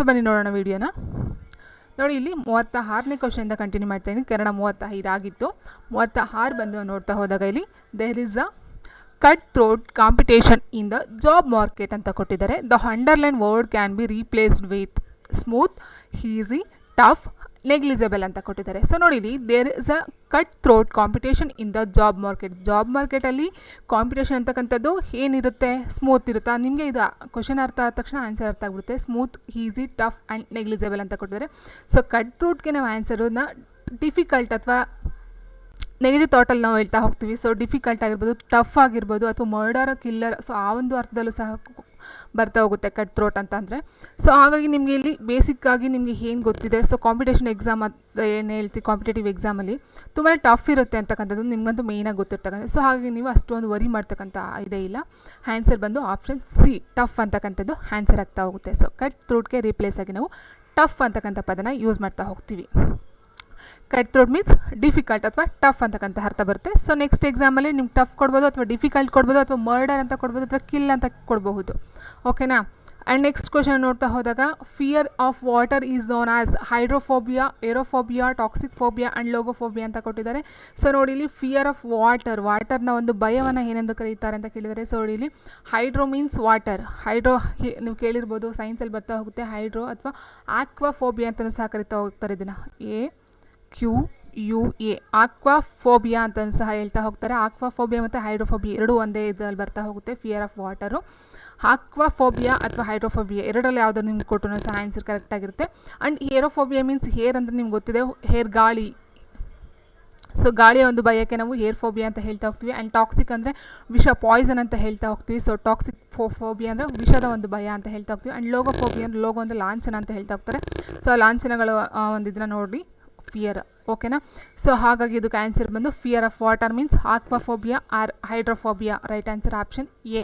ಬನ್ನಿ ನೋಡೋಣ ವಿಡಿಯೋನ. ನೋಡಿ ಇಲ್ಲಿ 36ನೇ ಕ್ವಶನಿಂದ ಕಂಟಿನ್ಯೂ ಮಾಡ್ತಾ ಇದ್ದೀನಿ. ಕನ್ನಡ 35 ಆಗಿತ್ತು. 36 ಬಂದು ನೋಡ್ತಾ ಹೋದಾಗ ಇಲ್ಲಿ there is a cut throat competition in the job market ಅಂತ ಕೊಟ್ಟಿದ್ದಾರೆ. The underline word can be replaced with smooth, easy, tough, negligible ಅಂತ ಕೊಟ್ಟಿದ್ದಾರೆ. ಸೊ ನೋಡಿ ಇಲ್ಲಿ there is a cut throat competition in the job market. Job ಮಾರ್ಕೆಟಲ್ಲಿ competition ಅಂತಕ್ಕಂಥದ್ದು ಏನಿರುತ್ತೆ, smooth ಇರುತ್ತಾ. ನಿಮಗೆ ಇದು ಕ್ವಶನ್ ಅರ್ಥ ಆದ ತಕ್ಷಣ ಆನ್ಸರ್ ಅರ್ಥ ಆಗಿಬಿಡುತ್ತೆ. Smooth, easy, tough and negligible ಅಂತ ಕೊಟ್ಟಿದ್ದಾರೆ. ಸೊ ಕಟ್ ಥ್ರೋಟ್ಗೆ ನಾವು ಆನ್ಸರನ್ನ ಡಿಫಿಕಲ್ಟ್ ಅಥವಾ ನೆಗೆಟಿವ್ ಥಾಟಲ್ಲಿ ನಾವು ಹೇಳ್ತಾ ಹೋಗ್ತೀವಿ. ಸೊ ಡಿಫಿಕಲ್ಟ್ ಆಗಿರ್ಬೋದು, ಟಫ್ ಆಗಿರ್ಬೋದು, ಅಥವಾ ಮರ್ಡರ್, ಕಿಲ್ಲರ್, ಸೊ ಆ ಒಂದು ಅರ್ಥದಲ್ಲೂ ಸಹ ಬರ್ತಾ ಹೋಗುತ್ತೆ ಕಟ್ ಥ್ರೋಟ್ ಅಂತ ಅಂದರೆ. ಸೊ ಹಾಗಾಗಿ ನಿಮಗೆ ಇಲ್ಲಿ ಬೇಸಿಕ್ಕಾಗಿ ನಿಮಗೆ ಏನು ಗೊತ್ತಿದೆ, ಸೊ ಕಾಂಪಿಟೇಷನ್ ಎಕ್ಸಾಮ್ ಅಂತ ಏನು ಹೇಳ್ತೀವಿ, ಕಾಂಪಿಟೇಟಿವ್ ಎಕ್ಸಾಮಲ್ಲಿ ತುಂಬಾ ಟಫ್ ಇರುತ್ತೆ ಅಂತಕ್ಕಂಥದ್ದು ನಿಮಗಂತೂ ಮೇಯ್ನಾಗಿ ಗೊತ್ತಿರ್ತಕ್ಕಂಥ. ಸೊ ಹಾಗಾಗಿ ನೀವು ಅಷ್ಟೊಂದು ವರಿ ಮಾಡ್ತಕ್ಕಂಥ ಇದೇ ಇಲ್ಲ. ಆನ್ಸರ್ ಬಂದು ಆಪ್ಷನ್ ಸಿ, ಟಫ್ ಅಂತಕ್ಕಂಥದ್ದು ಆನ್ಸರ್ ಆಗ್ತಾ ಹೋಗುತ್ತೆ. ಸೊ ಕಟ್ ಥ್ರೋಟ್ಗೆ ರೀಪ್ಲೇಸ್ ಆಗಿ ನಾವು ಟಫ್ ಅಂತಕ್ಕಂಥ ಪದನ ಯೂಸ್ ಮಾಡ್ತಾ ಹೋಗ್ತೀವಿ. ಕಟ್ ಥ್ರೋಟ್ ಮೀನ್ಸ್ ಡಿಫಿಕಲ್ಟ್ ಅಥವಾ ಟಫ್ ಅಂತಕ್ಕಂಥ ಅರ್ಥ ಬರುತ್ತೆ. ಸೊ ನೆಕ್ಸ್ಟ್ ಎಕ್ಸಾಮಲ್ಲಿ ನಿಮ್ಗೆ ಟಫ್ ಕೊಡ್ಬೋದು, ಅಥವಾ ಡಿಫಿಕಲ್ಟ್ ಕೊಡ್ಬೋದು, ಅಥವಾ ಮರ್ಡರ್ ಅಂತ ಕೊಡ್ಬೋದು, ಅಥವಾ ಕಿಲ್ ಅಂತ ಕೊಡಬಹುದು. ಓಕೆನಾ. ಆ್ಯಂಡ್ ನೆಕ್ಸ್ಟ್ ಕ್ವಶನ್ ನೋಡ್ತಾ ಹೋದಾಗ fear of water is known as hydrophobia, aerophobia, toxic phobia and logophobia ಅಂತ ಕೊಟ್ಟಿದ್ದಾರೆ. ಸೊ ನೋಡಿ ಇಲ್ಲಿ ಫಿಯರ್ ಆಫ್ ವಾಟರ್ನ ಒಂದು ಭಯವನ್ನು ಏನೆಂದು ಕರೀತಾರೆ ಅಂತ ಕೇಳಿದ್ದಾರೆ. ಸೊ ನೋಡಿ ಇಲ್ಲಿ ಹೈಡ್ರೋ ಮೀನ್ಸ್ ವಾಟರ್. ಹೈಡ್ರೋ ನೀವು ಕೇಳಿರ್ಬೋದು, ಸೈನ್ಸಲ್ಲಿ ಬರ್ತಾ ಹೋಗುತ್ತೆ ಹೈಡ್ರೋ, ಅಥವಾ ಆಕ್ವಾಫೋಬಿಯಾ ಅಂತಲೂ ಸಹ ಕರಿತಾ ಹೋಗ್ತಾರೆ. ಇದನ್ನು AQUA ಆಕ್ವಾಫೋಬಿಯಾ ಅಂತ ಸಹ ಹೇಳ್ತಾ ಹೋಗ್ತಾರೆ. ಆಕ್ವಾಫೋಬಿಯಾ ಮತ್ತು ಹೈಡ್ರೋಫೋಬಿಯಾ ಎರಡೂ ಒಂದೇ ಇದರಲ್ಲಿ ಬರ್ತಾ ಹೋಗುತ್ತೆ. ಫಿಯರ್ ಆಫ್ ವಾಟರು, ಆಕ್ವಾಫೋಬಿಯಾ ಅಥವಾ ಹೈಡ್ರೋಫೋಬಿಯಾ ಎರಡರಲ್ಲಿ ಯಾವುದಾದ್ರು ನಿಮ್ಗೆ ಕೊಟ್ಟರು ಸಹ ಆನ್ಸರ್ ಕರೆಕ್ಟಾಗಿರುತ್ತೆ. ಆ್ಯಂಡ್ ಏರೋಫೋಬಿಯಾ ಮೀನ್ಸ್ ಹೇರ್ ಅಂದರೆ ನಿಮ್ಗೆ ಗೊತ್ತಿದೆ, ಹೇರ್ ಗಾಳಿ. ಸೊ ಗಾಳಿಯ ಒಂದು ಭಯಕ್ಕೆ ನಾವು ಏರ್ ಫೋಬಿಯಾ ಅಂತ ಹೇಳ್ತಾ ಹೋಗ್ತೀವಿ. ಆ್ಯಂಡ್ ಟಾಕ್ಸಿಕ್ ಅಂದರೆ ವಿಷ, ಪಾಯ್ಸನ್ ಅಂತ ಹೇಳ್ತಾ ಹೋಗ್ತೀವಿ. ಸೊ ಟಾಕ್ಸಿಕ್ ಫೋಬಿಯಾ ಅಂದರೆ ವಿಷದ ಒಂದು ಭಯ ಅಂತ ಹೇಳ್ತಾ ಹೋಗ್ತೀವಿ. ಆ್ಯಂಡ್ ಲೋಗೋಫೋಬಿಯಾ ಅಂದರೆ ಲೋಗೋ ಅಂದರೆ ಲಾಂಛನ ಅಂತ ಹೇಳ್ತಾ ಹೋಗ್ತಾರೆ. ಸೊ ಆ ಲಾಂಛನಗಳ ಒಂದು ಇದನ್ನ ನೋಡಿ ಫಿಯರ್. ಓಕೆನಾ. ಸೊ ಹಾಗಾಗಿ ಇದಕ್ಕೆ ಆನ್ಸರ್ ಬಂದು fear of water means aquaphobia or hydrophobia. Right answer option A.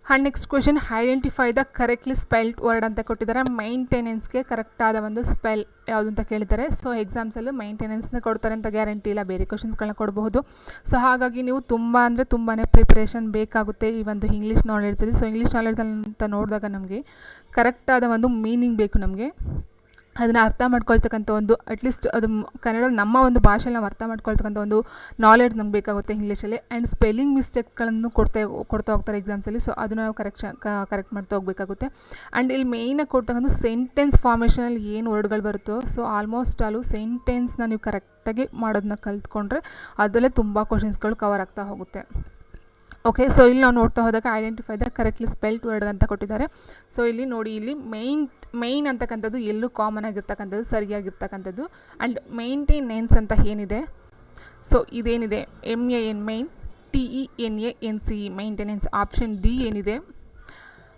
And next question identify the correctly spelled word ಅಂತ ಕೊಟ್ಟಿದ್ದಾರೆ. ಮೈಂಟೆನೆನ್ಸ್ಗೆ ಕರೆಕ್ಟಾದ ಒಂದು ಸ್ಪೆಲ್ ಯಾವುದು ಅಂತ ಕೇಳಿದ್ದಾರೆ. ಸೊ ಎಕ್ಸಾಮ್ಸಲ್ಲೂ ಮೈಂಟೆನೆನ್ಸ್ನ ಕೊಡ್ತಾರೆ ಅಂತ ಗ್ಯಾರಂಟಿ ಇಲ್ಲ, ಬೇರೆ ಕ್ವಶನ್ಸ್ಗಳನ್ನ ಕೊಡಬಹುದು. ಸೊ ಹಾಗಾಗಿ ನೀವು ತುಂಬ ಅಂದರೆ ತುಂಬಾ ಪ್ರಿಪ್ರೇಷನ್ ಬೇಕಾಗುತ್ತೆ ಈ ಒಂದು ಇಂಗ್ಲೀಷ್ ನಾಲೆಡ್ಜಲ್ಲಿ. ಸೊ ಇಂಗ್ಲೀಷ್ ನಾಲೆಡ್ಜ್ ಅಂತ ನೋಡಿದಾಗ ನಮಗೆ ಕರೆಕ್ಟಾದ ಒಂದು ಮೀನಿಂಗ್ ಬೇಕು. ನಮಗೆ ಅದನ್ನು ಅರ್ಥ ಮಾಡ್ಕೊಳ್ತಕ್ಕಂಥ ಒಂದು ಅಟ್ಲೀಸ್ಟ್ ಅದು ಕನ್ನಡ ನಮ್ಮ ಒಂದು ಭಾಷೆಯಲ್ಲಿ ನಾವು ಅರ್ಥ ಮಾಡ್ಕೊಳ್ತಕ್ಕಂಥ ಒಂದು ನಾಲೆಡ್ಜ್ ನಮ್ಗೆ ಬೇಕಾಗುತ್ತೆ ಇಂಗ್ಲೀಷಲ್ಲಿ. ಆ್ಯಂಡ್ ಸ್ಪೆಲ್ಲಿಂಗ್ ಮಿಸ್ಟೇಕ್ಗಳನ್ನು ಕೊಡ್ತಾ ಹೋಗ್ತಾರೆ ಎಕ್ಸಾಮ್ಸಲ್ಲಿ. ಸೊ ಅದನ್ನು ನಾವು ಕರೆಕ್ಟ್ ಮಾಡ್ತಾ ಹೋಗಬೇಕಾಗುತ್ತೆ. ಆ್ಯಂಡ್ ಇಲ್ಲಿ ಮೇಯ್ನಾಗಿ ಕೊಡ್ತಕ್ಕಂಥ ಸೆಂಟೆನ್ಸ್ ಫಾರ್ಮೇಷನಲ್ಲಿ ಏನು ವರ್ಡ್ಗಳು ಬರುತ್ತೋ, ಸೊ ಆಲ್ಮೋಸ್ಟ್ ಅಲ್ಲೂ ಸೆಂಟೆನ್ಸ್ನ ನೀವು ಕರೆಕ್ಟಾಗಿ ಮಾಡೋದನ್ನ ಕಲ್ತ್ಕೊಂಡ್ರೆ ಅದರಲ್ಲೇ ತುಂಬ ಕ್ವಶನ್ಸ್ಗಳು ಕವರ್ ಆಗ್ತಾ ಹೋಗುತ್ತೆ. ಓಕೆ. ಸೊ ಇಲ್ಲಿ ನಾವು ನೋಡ್ತಾ ಹೋದಾಗ identify the correctly spelled word ಅಂತ ಕೊಟ್ಟಿದ್ದಾರೆ. ಸೊ ಇಲ್ಲಿ ನೋಡಿ, ಇಲ್ಲಿ ಮೈನ್ ಅಂತಕ್ಕಂಥದ್ದು ಎಲ್ಲೂ ಕಾಮನ್ ಆಗಿರ್ತಕ್ಕಂಥದ್ದು, ಸರಿಯಾಗಿರ್ತಕ್ಕಂಥದ್ದು. ಆ್ಯಂಡ್ ಮೇಂಟೆನೆನ್ಸ್ ಅಂತ ಏನಿದೆ, ಸೊ ಇದೇನಿದೆ MAN main, TENANCE maintenance. Option D ಏನಿದೆ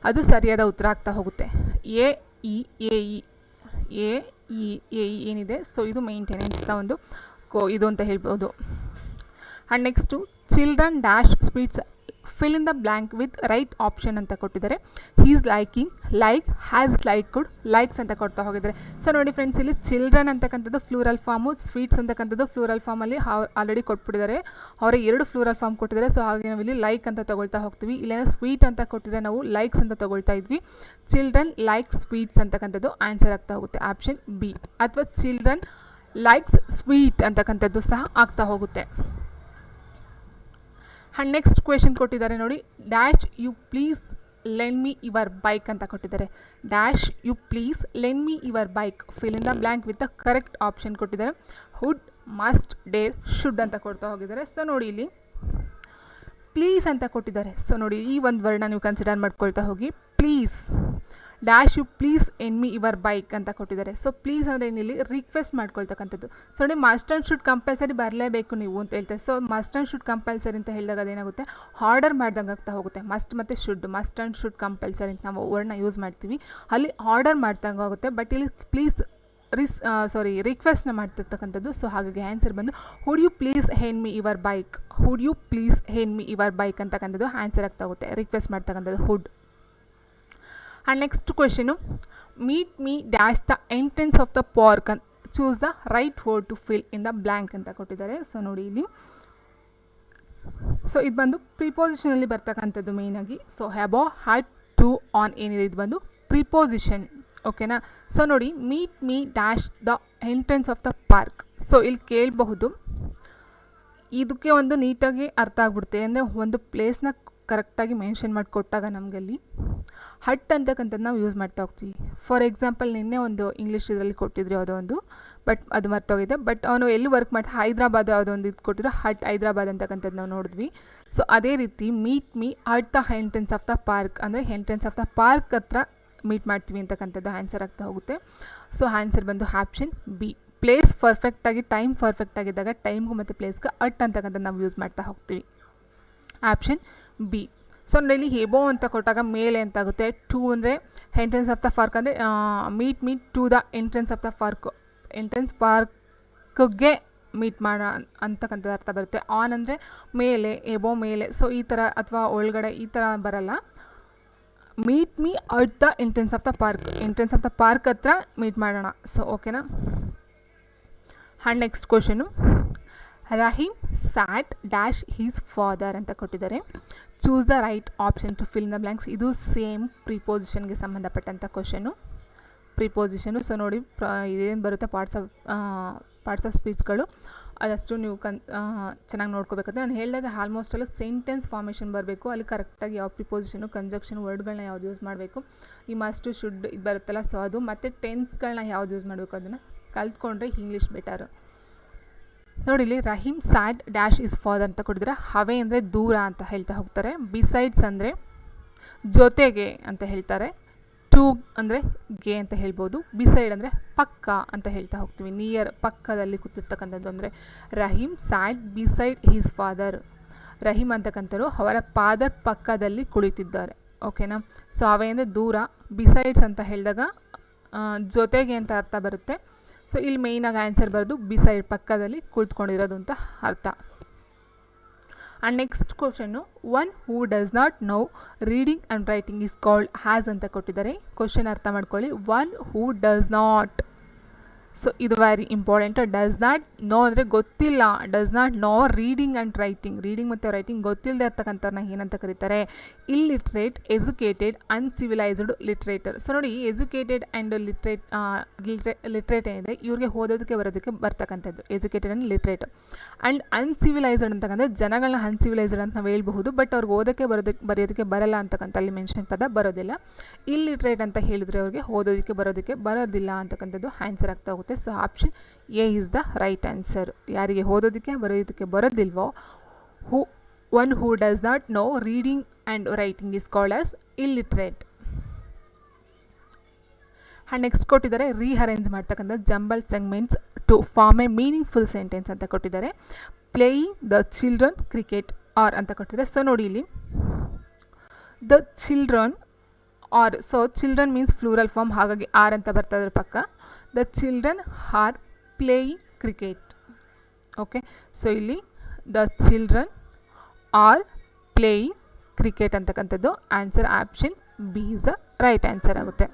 ಅದು ಸರಿಯಾದ ಉತ್ತರ ಆಗ್ತಾ ಹೋಗುತ್ತೆ. AEAE ಏನಿದೆ, ಸೊ ಇದು ಮೈಂಟೆನೆನ್ಸ್ನ ಒಂದು ಇದು ಅಂತ ಹೇಳ್ಬೋದು. And next children dash sweets fill in the blank with right option ಅಂತ ಕೊಟ್ಟಿದ್ದಾರೆ. He's liking, like, has liked, likes ಅಂತ ಕೊಡ್ತಾ ಹೋಗಿದ್ದಾರೆ. ಸೊ ನೋಡಿ ಫ್ರೆಂಡ್ಸ್, ಇಲ್ಲಿ ಚಿಲ್ಡ್ರನ್ ಅಂತಕ್ಕಂಥದ್ದು ಫ್ಲೂರಲ್ ಫಾರ್ಮು, ಸ್ವೀಟ್ಸ್ ಅಂತಕ್ಕಂಥದ್ದು ಫ್ಲೂರಲ್ ಫಾರ್ಮಲ್ಲಿ ಆಲ್ರೆಡಿ ಕೊಟ್ಬಿಟ್ಟಿದ್ದಾರೆ. ಅವರ 2 ಫ್ಲೂರಲ್ ಫಾರ್ಮ್ ಕೊಟ್ಟಿದ್ದಾರೆ. ಸೊ ಹಾಗೆ ನಾವು ಇಲ್ಲಿ ಲೈಕ್ ಅಂತ ತೊಗೊಳ್ತಾ ಹೋಗ್ತೀವಿ. ಇಲ್ಲೇನೋ ಸ್ವೀಟ್ ಅಂತ ಕೊಟ್ಟಿದ್ರೆ ನಾವು ಲೈಕ್ಸ್ ಅಂತ ತೊಗೊಳ್ತಾ ಇದ್ವಿ. ಚಿಲ್ಡ್ರನ್ ಲೈಕ್ ಸ್ವೀಟ್ಸ್ ಅಂತಕ್ಕಂಥದ್ದು ಆನ್ಸರ್ ಆಗ್ತಾ ಹೋಗುತ್ತೆ ಆಪ್ಷನ್ ಬಿ. ಅಥವಾ ಚಿಲ್ಡ್ರನ್ ಲೈಕ್ಸ್ ಸ್ವೀಟ್ ಅಂತಕ್ಕಂಥದ್ದು ಸಹ ಆಗ್ತಾ ಹೋಗುತ್ತೆ. ಆ್ಯಂಡ್ ನೆಕ್ಸ್ಟ್ ಕ್ವೆಶನ್ ಕೊಟ್ಟಿದ್ದಾರೆ ನೋಡಿ, dash you please lend me your bike ಅಂತ ಕೊಟ್ಟಿದ್ದಾರೆ. Dash you please lend me your bike fill in the blank with the correct option ಕೊಟ್ಟಿದ್ದಾರೆ. ವುಡ್, ಮಸ್ಟ್, ಡೇರ್, ಶುಡ್ ಅಂತ ಕೊಡ್ತಾ ಹೋಗಿದ್ದಾರೆ. ಸೊ ನೋಡಿ ಇಲ್ಲಿ ಪ್ಲೀಸ್ ಅಂತ ಕೊಟ್ಟಿದ್ದಾರೆ. ಸೊ ನೋಡಿ ಈ ಒಂದು ವರ್ಡ್ನ ನೀವು ಕನ್ಸಿಡರ್ ಮಾಡ್ಕೊಳ್ತಾ ಹೋಗಿ. ಪ್ಲೀಸ್, ಡ್ಯಾಶ್ ಯು ಪ್ಲೀಸ್ ಎನ್ ಮಿ ಯುವರ್ ಬೈಕ್ ಅಂತ ಕೊಟ್ಟಿದ್ದಾರೆ. ಸೊ ಪ್ಲೀಸ್ ಅಂದರೆ ಏನಿಲ್ಲಿ ರಿಕ್ವೆಸ್ಟ್ ಮಾಡ್ಕೊಳ್ತಕ್ಕಂಥದ್ದು. ಸೊ ನೋಡಿ ಮಸ್ಟ್ ಆ್ಯಂಡ್ ಶುಡ್ ಕಂಪಲ್ಸರಿ ಬರಲೇಬೇಕು ನೀವು ಅಂತ ಹೇಳ್ತಾರೆ. So must and should compulsory ಅಂತ ಹೇಳಿದಾಗ ಅದೇನಾಗುತ್ತೆ, ಆರ್ಡರ್ ಮಾಡ್ದಂಗೆ ಆಗ್ತಾ ಹೋಗುತ್ತೆ. ಮಸ್ಟ್ ಮತ್ತು should, must and should compulsory ಅಂತ ನಾವು ವರ್ಡ್ನ ಯೂಸ್ ಮಾಡ್ತೀವಿ, ಅಲ್ಲಿ ಆರ್ಡರ್ ಮಾಡ್ದಂಗೆ ಆಗುತ್ತೆ. ಬಟ್ ಇಲ್ಲಿ ಪ್ಲೀಸ್ ರಿಕ್ವೆಸ್ಟ್ನ ಮಾಡ್ತಿರ್ತಕ್ಕಂಥದ್ದು. ಸೊ ಹಾಗಾಗಿ ಆನ್ಸರ್ ಬಂದು would you please hand me your bike, would you please hand me your bike ಅಂತಕ್ಕಂಥದ್ದು ಆನ್ಸರ್ ಆಗ್ತಾ ಹೋಗುತ್ತೆ. ರಿಕ್ವೆಸ್ಟ್ ಮಾಡ್ತಕ್ಕಂಥದ್ದು would. And next question, meet me dash the entrance of the park ಅಂತ choose the right word to fill in the blank ಅಂತ ಕೊಟ್ಟಿದ್ದಾರೆ. So ನೋಡಿ ಇಲ್ಲಿ, so ಇದು ಬಂದು ಪ್ರಿಪೋಸಿಷನಲ್ಲಿ ಬರ್ತಕ್ಕಂಥದ್ದು ಮೇಯ್ನಾಗಿ. ಸೊ ಹ್ಯಾಬೋ, ಹ್ಯಾಡ್, ಟು ಆನ್ ಏನಿದೆ ಇದು ಬಂದು ಪ್ರಿಪೋಸಿಷನ್. ಓಕೆನಾ. ಸೊ ನೋಡಿ, meet me dash the entrance of the park. So ಇಲ್ಲಿ ಕೇಳಬಹುದು, ಇದಕ್ಕೆ ಒಂದು ನೀಟಾಗಿ ಅರ್ಥ ಆಗ್ಬಿಡುತ್ತೆ. ಅಂದರೆ ಒಂದು ಪ್ಲೇಸ್ನ ಕರೆಕ್ಟಾಗಿ ಮೆನ್ಷನ್ ಮಾಡಿ ಕೊಟ್ಟಾಗ ನಮಗೆ ಅಲ್ಲಿ ಹಟ್ ಅಂತಕ್ಕಂಥದ್ದು ನಾವು ಯೂಸ್ ಮಾಡ್ತಾ ಹೋಗ್ತೀವಿ. ಫಾರ್ ಎಕ್ಸಾಂಪಲ್ ನಿನ್ನೆ ಒಂದು ಇಂಗ್ಲೀಷ್ ಇದರಲ್ಲಿ ಕೊಟ್ಟಿದ್ರು ಯಾವುದೋ ಒಂದು, ಬಟ್ ಅದು ಮರ್ತೋಗಿದೆ. ಬಟ್ ಅವನು ಎಲ್ಲಿ ವರ್ಕ್ ಮಾಡ್ತಾ ಹೈದ್ರಾಬಾದ್ ಯಾವುದೋ ಒಂದು ಇದು ಕೊಟ್ಟಿದ್ರು, ಹಟ್ ಹೈದ್ರಾಬಾದ್ ಅಂತಕ್ಕಂಥದ್ದು ನಾವು ನೋಡಿದ್ವಿ. ಸೊ ಅದೇ ರೀತಿ meet me at the entrance of the park ಅಂದರೆ ಎಂಟ್ರೆನ್ಸ್ ಆಫ್ ದ ಪಾರ್ಕ್ ಹತ್ರ ಮೀಟ್ ಮಾಡ್ತೀವಿ ಅಂತಕ್ಕಂಥದ್ದು ಆನ್ಸರ್ ಆಗ್ತಾ ಹೋಗುತ್ತೆ. ಸೊ ಆನ್ಸರ್ ಬಂದು ಆಪ್ಷನ್ ಬಿ. ಪ್ಲೇಸ್ ಪರ್ಫೆಕ್ಟಾಗಿ ಟೈಮ್ ಪರ್ಫೆಕ್ಟಾಗಿದ್ದಾಗ ಟೈಮ್ಗೂ ಮತ್ತು ಪ್ಲೇಸ್ಗೆ ಅಟ್ ಅಂತಕ್ಕಂಥದ್ದು ನಾವು ಯೂಸ್ ಮಾಡ್ತಾ ಹೋಗ್ತೀವಿ. Option B. ಸೊ ಇಲ್ಲಿ ಹೇಬೋ ಅಂತ ಕೊಟ್ಟಾಗ ಮೇಲೆ ಅಂತಾಗುತ್ತೆ. ಟು ಅಂದರೆ ಎಂಟ್ರೆನ್ಸ್ ಆಫ್ ದ ಪಾರ್ಕ್ ಅಂದರೆ meet meet to the entrance of the park, entrance ಪಾರ್ಕ್ಗೆ ಮೀಟ್ ಮಾಡೋ ಅಂತಕ್ಕಂಥದ್ದು ಅರ್ಥ ಬರುತ್ತೆ. ಆನ್ ಅಂದರೆ ಮೇಲೆ, ಎಬೋ ಮೇಲೆ. ಸೊ ಈ ಥರ ಅಥವಾ ಒಳಗಡೆ ಈ ಥರ ಬರಲ್ಲ. Meet me at the entrance of the park, entrance of the park ಹತ್ರ ಮೀಟ್ ಮಾಡೋಣ. ಸೊ ಓಕೆನಾ. And next question, Rahim sat dash his father ಅಂತ ಕೊಟ್ಟಿದ್ದಾರೆ. Choose the right option two fill the blanks. ಇದು ಸೇಮ್ ಪ್ರಿಪೋಸಿಷನ್ಗೆ ಸಂಬಂಧಪಟ್ಟಂಥ ಕ್ವಶನು, ಪ್ರಿಪೋಸಿಷನು. ಸೊ ನೋಡಿ, ಇದೇನು ಬರುತ್ತೆ ಪಾರ್ಟ್ಸ್ ಆಫ್ ಸ್ಪೀಚ್ಗಳು ಅದಷ್ಟು ನೀವು ಚೆನ್ನಾಗಿ ನೋಡ್ಕೋಬೇಕಾದ್ರೆ ನಾನು ಹೇಳಿದಾಗ ಆಲ್ಮೋಸ್ಟ್ ಎಲ್ಲ ಸೆಂಟೆನ್ಸ್ ಫಾರ್ಮೇಷನ್ ಬರಬೇಕು. ಅಲ್ಲಿ ಕರೆಕ್ಟಾಗಿ ಯಾವ ಪ್ರಿಪೋಸಿಷನು, ಕಂಜಕ್ಷನ್, ವರ್ಡ್ಗಳನ್ನ ಯಾವ್ದು ಯೂಸ್ ಮಾಡಬೇಕು, ಈ ಮಸ್ಟು, ಶುಡ್ ಇದು ಬರುತ್ತಲ್ಲ. ಸೊ ಅದು ಮತ್ತು ಟೆನ್ಸ್ಗಳನ್ನ ಯಾವ್ದು ಯೂಸ್ ಮಾಡಬೇಕು ಅದನ್ನು ಕಲ್ತ್ಕೊಂಡ್ರೆ ಇಂಗ್ಲೀಷ್ ಬೆಟರು. ನೋಡಿ ಇಲ್ಲಿ Rahim sad dash is father ಅಂತ ಕೊಟ್ಟಿದ್ರೆ, ಹವೆ ಅಂದರೆ ದೂರ ಅಂತ ಹೇಳ್ತಾ ಹೋಗ್ತಾರೆ. ಬಿಸೈಡ್ಸ್ ಅಂದರೆ ಜೊತೆಗೆ ಅಂತ ಹೇಳ್ತಾರೆ. ಟು ಅಂದರೆ ಗೆ ಅಂತ ಹೇಳ್ಬೋದು. ಬಿಸೈಡ್ ಅಂದರೆ ಪಕ್ಕ ಅಂತ ಹೇಳ್ತಾ ಹೋಗ್ತೀವಿ. ನಿಯರ್, ಪಕ್ಕದಲ್ಲಿ ಕೂತಿರ್ತಕ್ಕಂಥದ್ದು ಅಂದರೆ Rahim sat beside his father. Rahim ಅಂತಕ್ಕಂಥವ್ರು ಅವರ ಫಾದರ್ ಪಕ್ಕದಲ್ಲಿ ಕುಳಿತಿದ್ದಾರೆ. ಓಕೆನಾ. ಸೊ ಹವೆ ಅಂದರೆ ದೂರ, ಬಿಸೈಡ್ಸ್ ಅಂತ ಹೇಳಿದಾಗ ಜೊತೆಗೆ ಅಂತ ಅರ್ಥ ಬರುತ್ತೆ. ಸೊ ಇಲ್ಲಿ ಮೇಯ್ನಾಗಿ ಆನ್ಸರ್ ಬರೋದು ಬಿಸೈಡ್, ಪಕ್ಕದಲ್ಲಿ ಕುಳಿತುಕೊಂಡಿರೋದು ಅಂತ ಅರ್ಥ. ಆ್ಯಂಡ್ ನೆಕ್ಸ್ಟ್ ಕ್ವಶನ್ನು, one who does not know reading and writing is called as ಅಂತ ಕೊಟ್ಟಿದ್ದಾರೆ. ಕ್ವಶನ್ ಅರ್ಥ ಮಾಡ್ಕೊಳ್ಳಿ. One who does not, so ಇದು very important. Does not know ಅಂದರೆ ಗೊತ್ತಿಲ್ಲ, does not know reading and writing, reading ಮತ್ತು writing ಗೊತ್ತಿಲ್ಲದೆ ಇರ್ತಕ್ಕಂಥವ್ರನ್ನ ಏನಂತ ಕರೀತಾರೆ? Illiterate, educated, uncivilised literate. So ನೋಡಿ, ಎಜುಕೇಟೆಡ್ ಆ್ಯಂಡ್ ಲಿಟ್ರೇಟ್ ಏನಿದೆ ಇವ್ರಿಗೆ ಓದೋದಕ್ಕೆ ಬರೋದಕ್ಕೆ ಬರ್ತಕ್ಕಂಥದ್ದು educated and literate. And uncivilised ಅಂತಕ್ಕಂಥ ಜನಗಳನ್ನ ಅನ್ಸಿವಿಲೈಸ್ಡ್ ಅಂತ ನಾವು ಹೇಳ್ಬಹುದು, ಬಟ್ ಅವ್ರಿಗೆ ಓದೋಕ್ಕೆ ಬರೆಯೋದಕ್ಕೆ ಬರಲ್ಲ ಅಂತಕ್ಕಂಥ ಅಲ್ಲಿ ಮೆನ್ಷನ್ ಪದ ಬರೋದಿಲ್ಲ. ಇಲ್ಲಿಟ್ರೇಟ್ ಅಂತ ಹೇಳಿದ್ರೆ ಅವ್ರಿಗೆ ಓದೋದಕ್ಕೆ ಬರೋದಿಲ್ಲ ಅಂತಕ್ಕಂಥದ್ದು ಆನ್ಸರ್ ಆಗ್ತಾ ಹೋಗುತ್ತೆ. So option A is the right answer. ಯಾರಿಗೆ ಓದೋದಕ್ಕೆ ಬರೆಯೋದಕ್ಕೆ ಬರೋದಿಲ್ವೋ, one who does not know reading and writing is called as illiterate. And next ಕೊಟ್ಟಿದ್ದಾರೆ, ರೀಅರೇಂಜ್ ಮಾಡ್ತಕ್ಕಂಥ jumble segments to form a meaningful sentence ಅಂತ ಕೊಟ್ಟಿದ್ದಾರೆ. Playing the children cricket are ಅಂತ ಕೊಟ್ಟಿದ್ದಾರೆ. ಸೊ ನೋಡಿ ಇಲ್ಲಿ the children are, so children means plural form, ಹಾಗಾಗಿ are ಅಂತ ಬರ್ತಾ ಇದ್ರ ಪಕ್ಕ. The children are playing cricket. Okay. So ಇಲ್ಲಿ the children are playing cricket ಅಂತಕ್ಕಂಥದ್ದು answer. Option B is the right answer ಆಗುತ್ತೆ.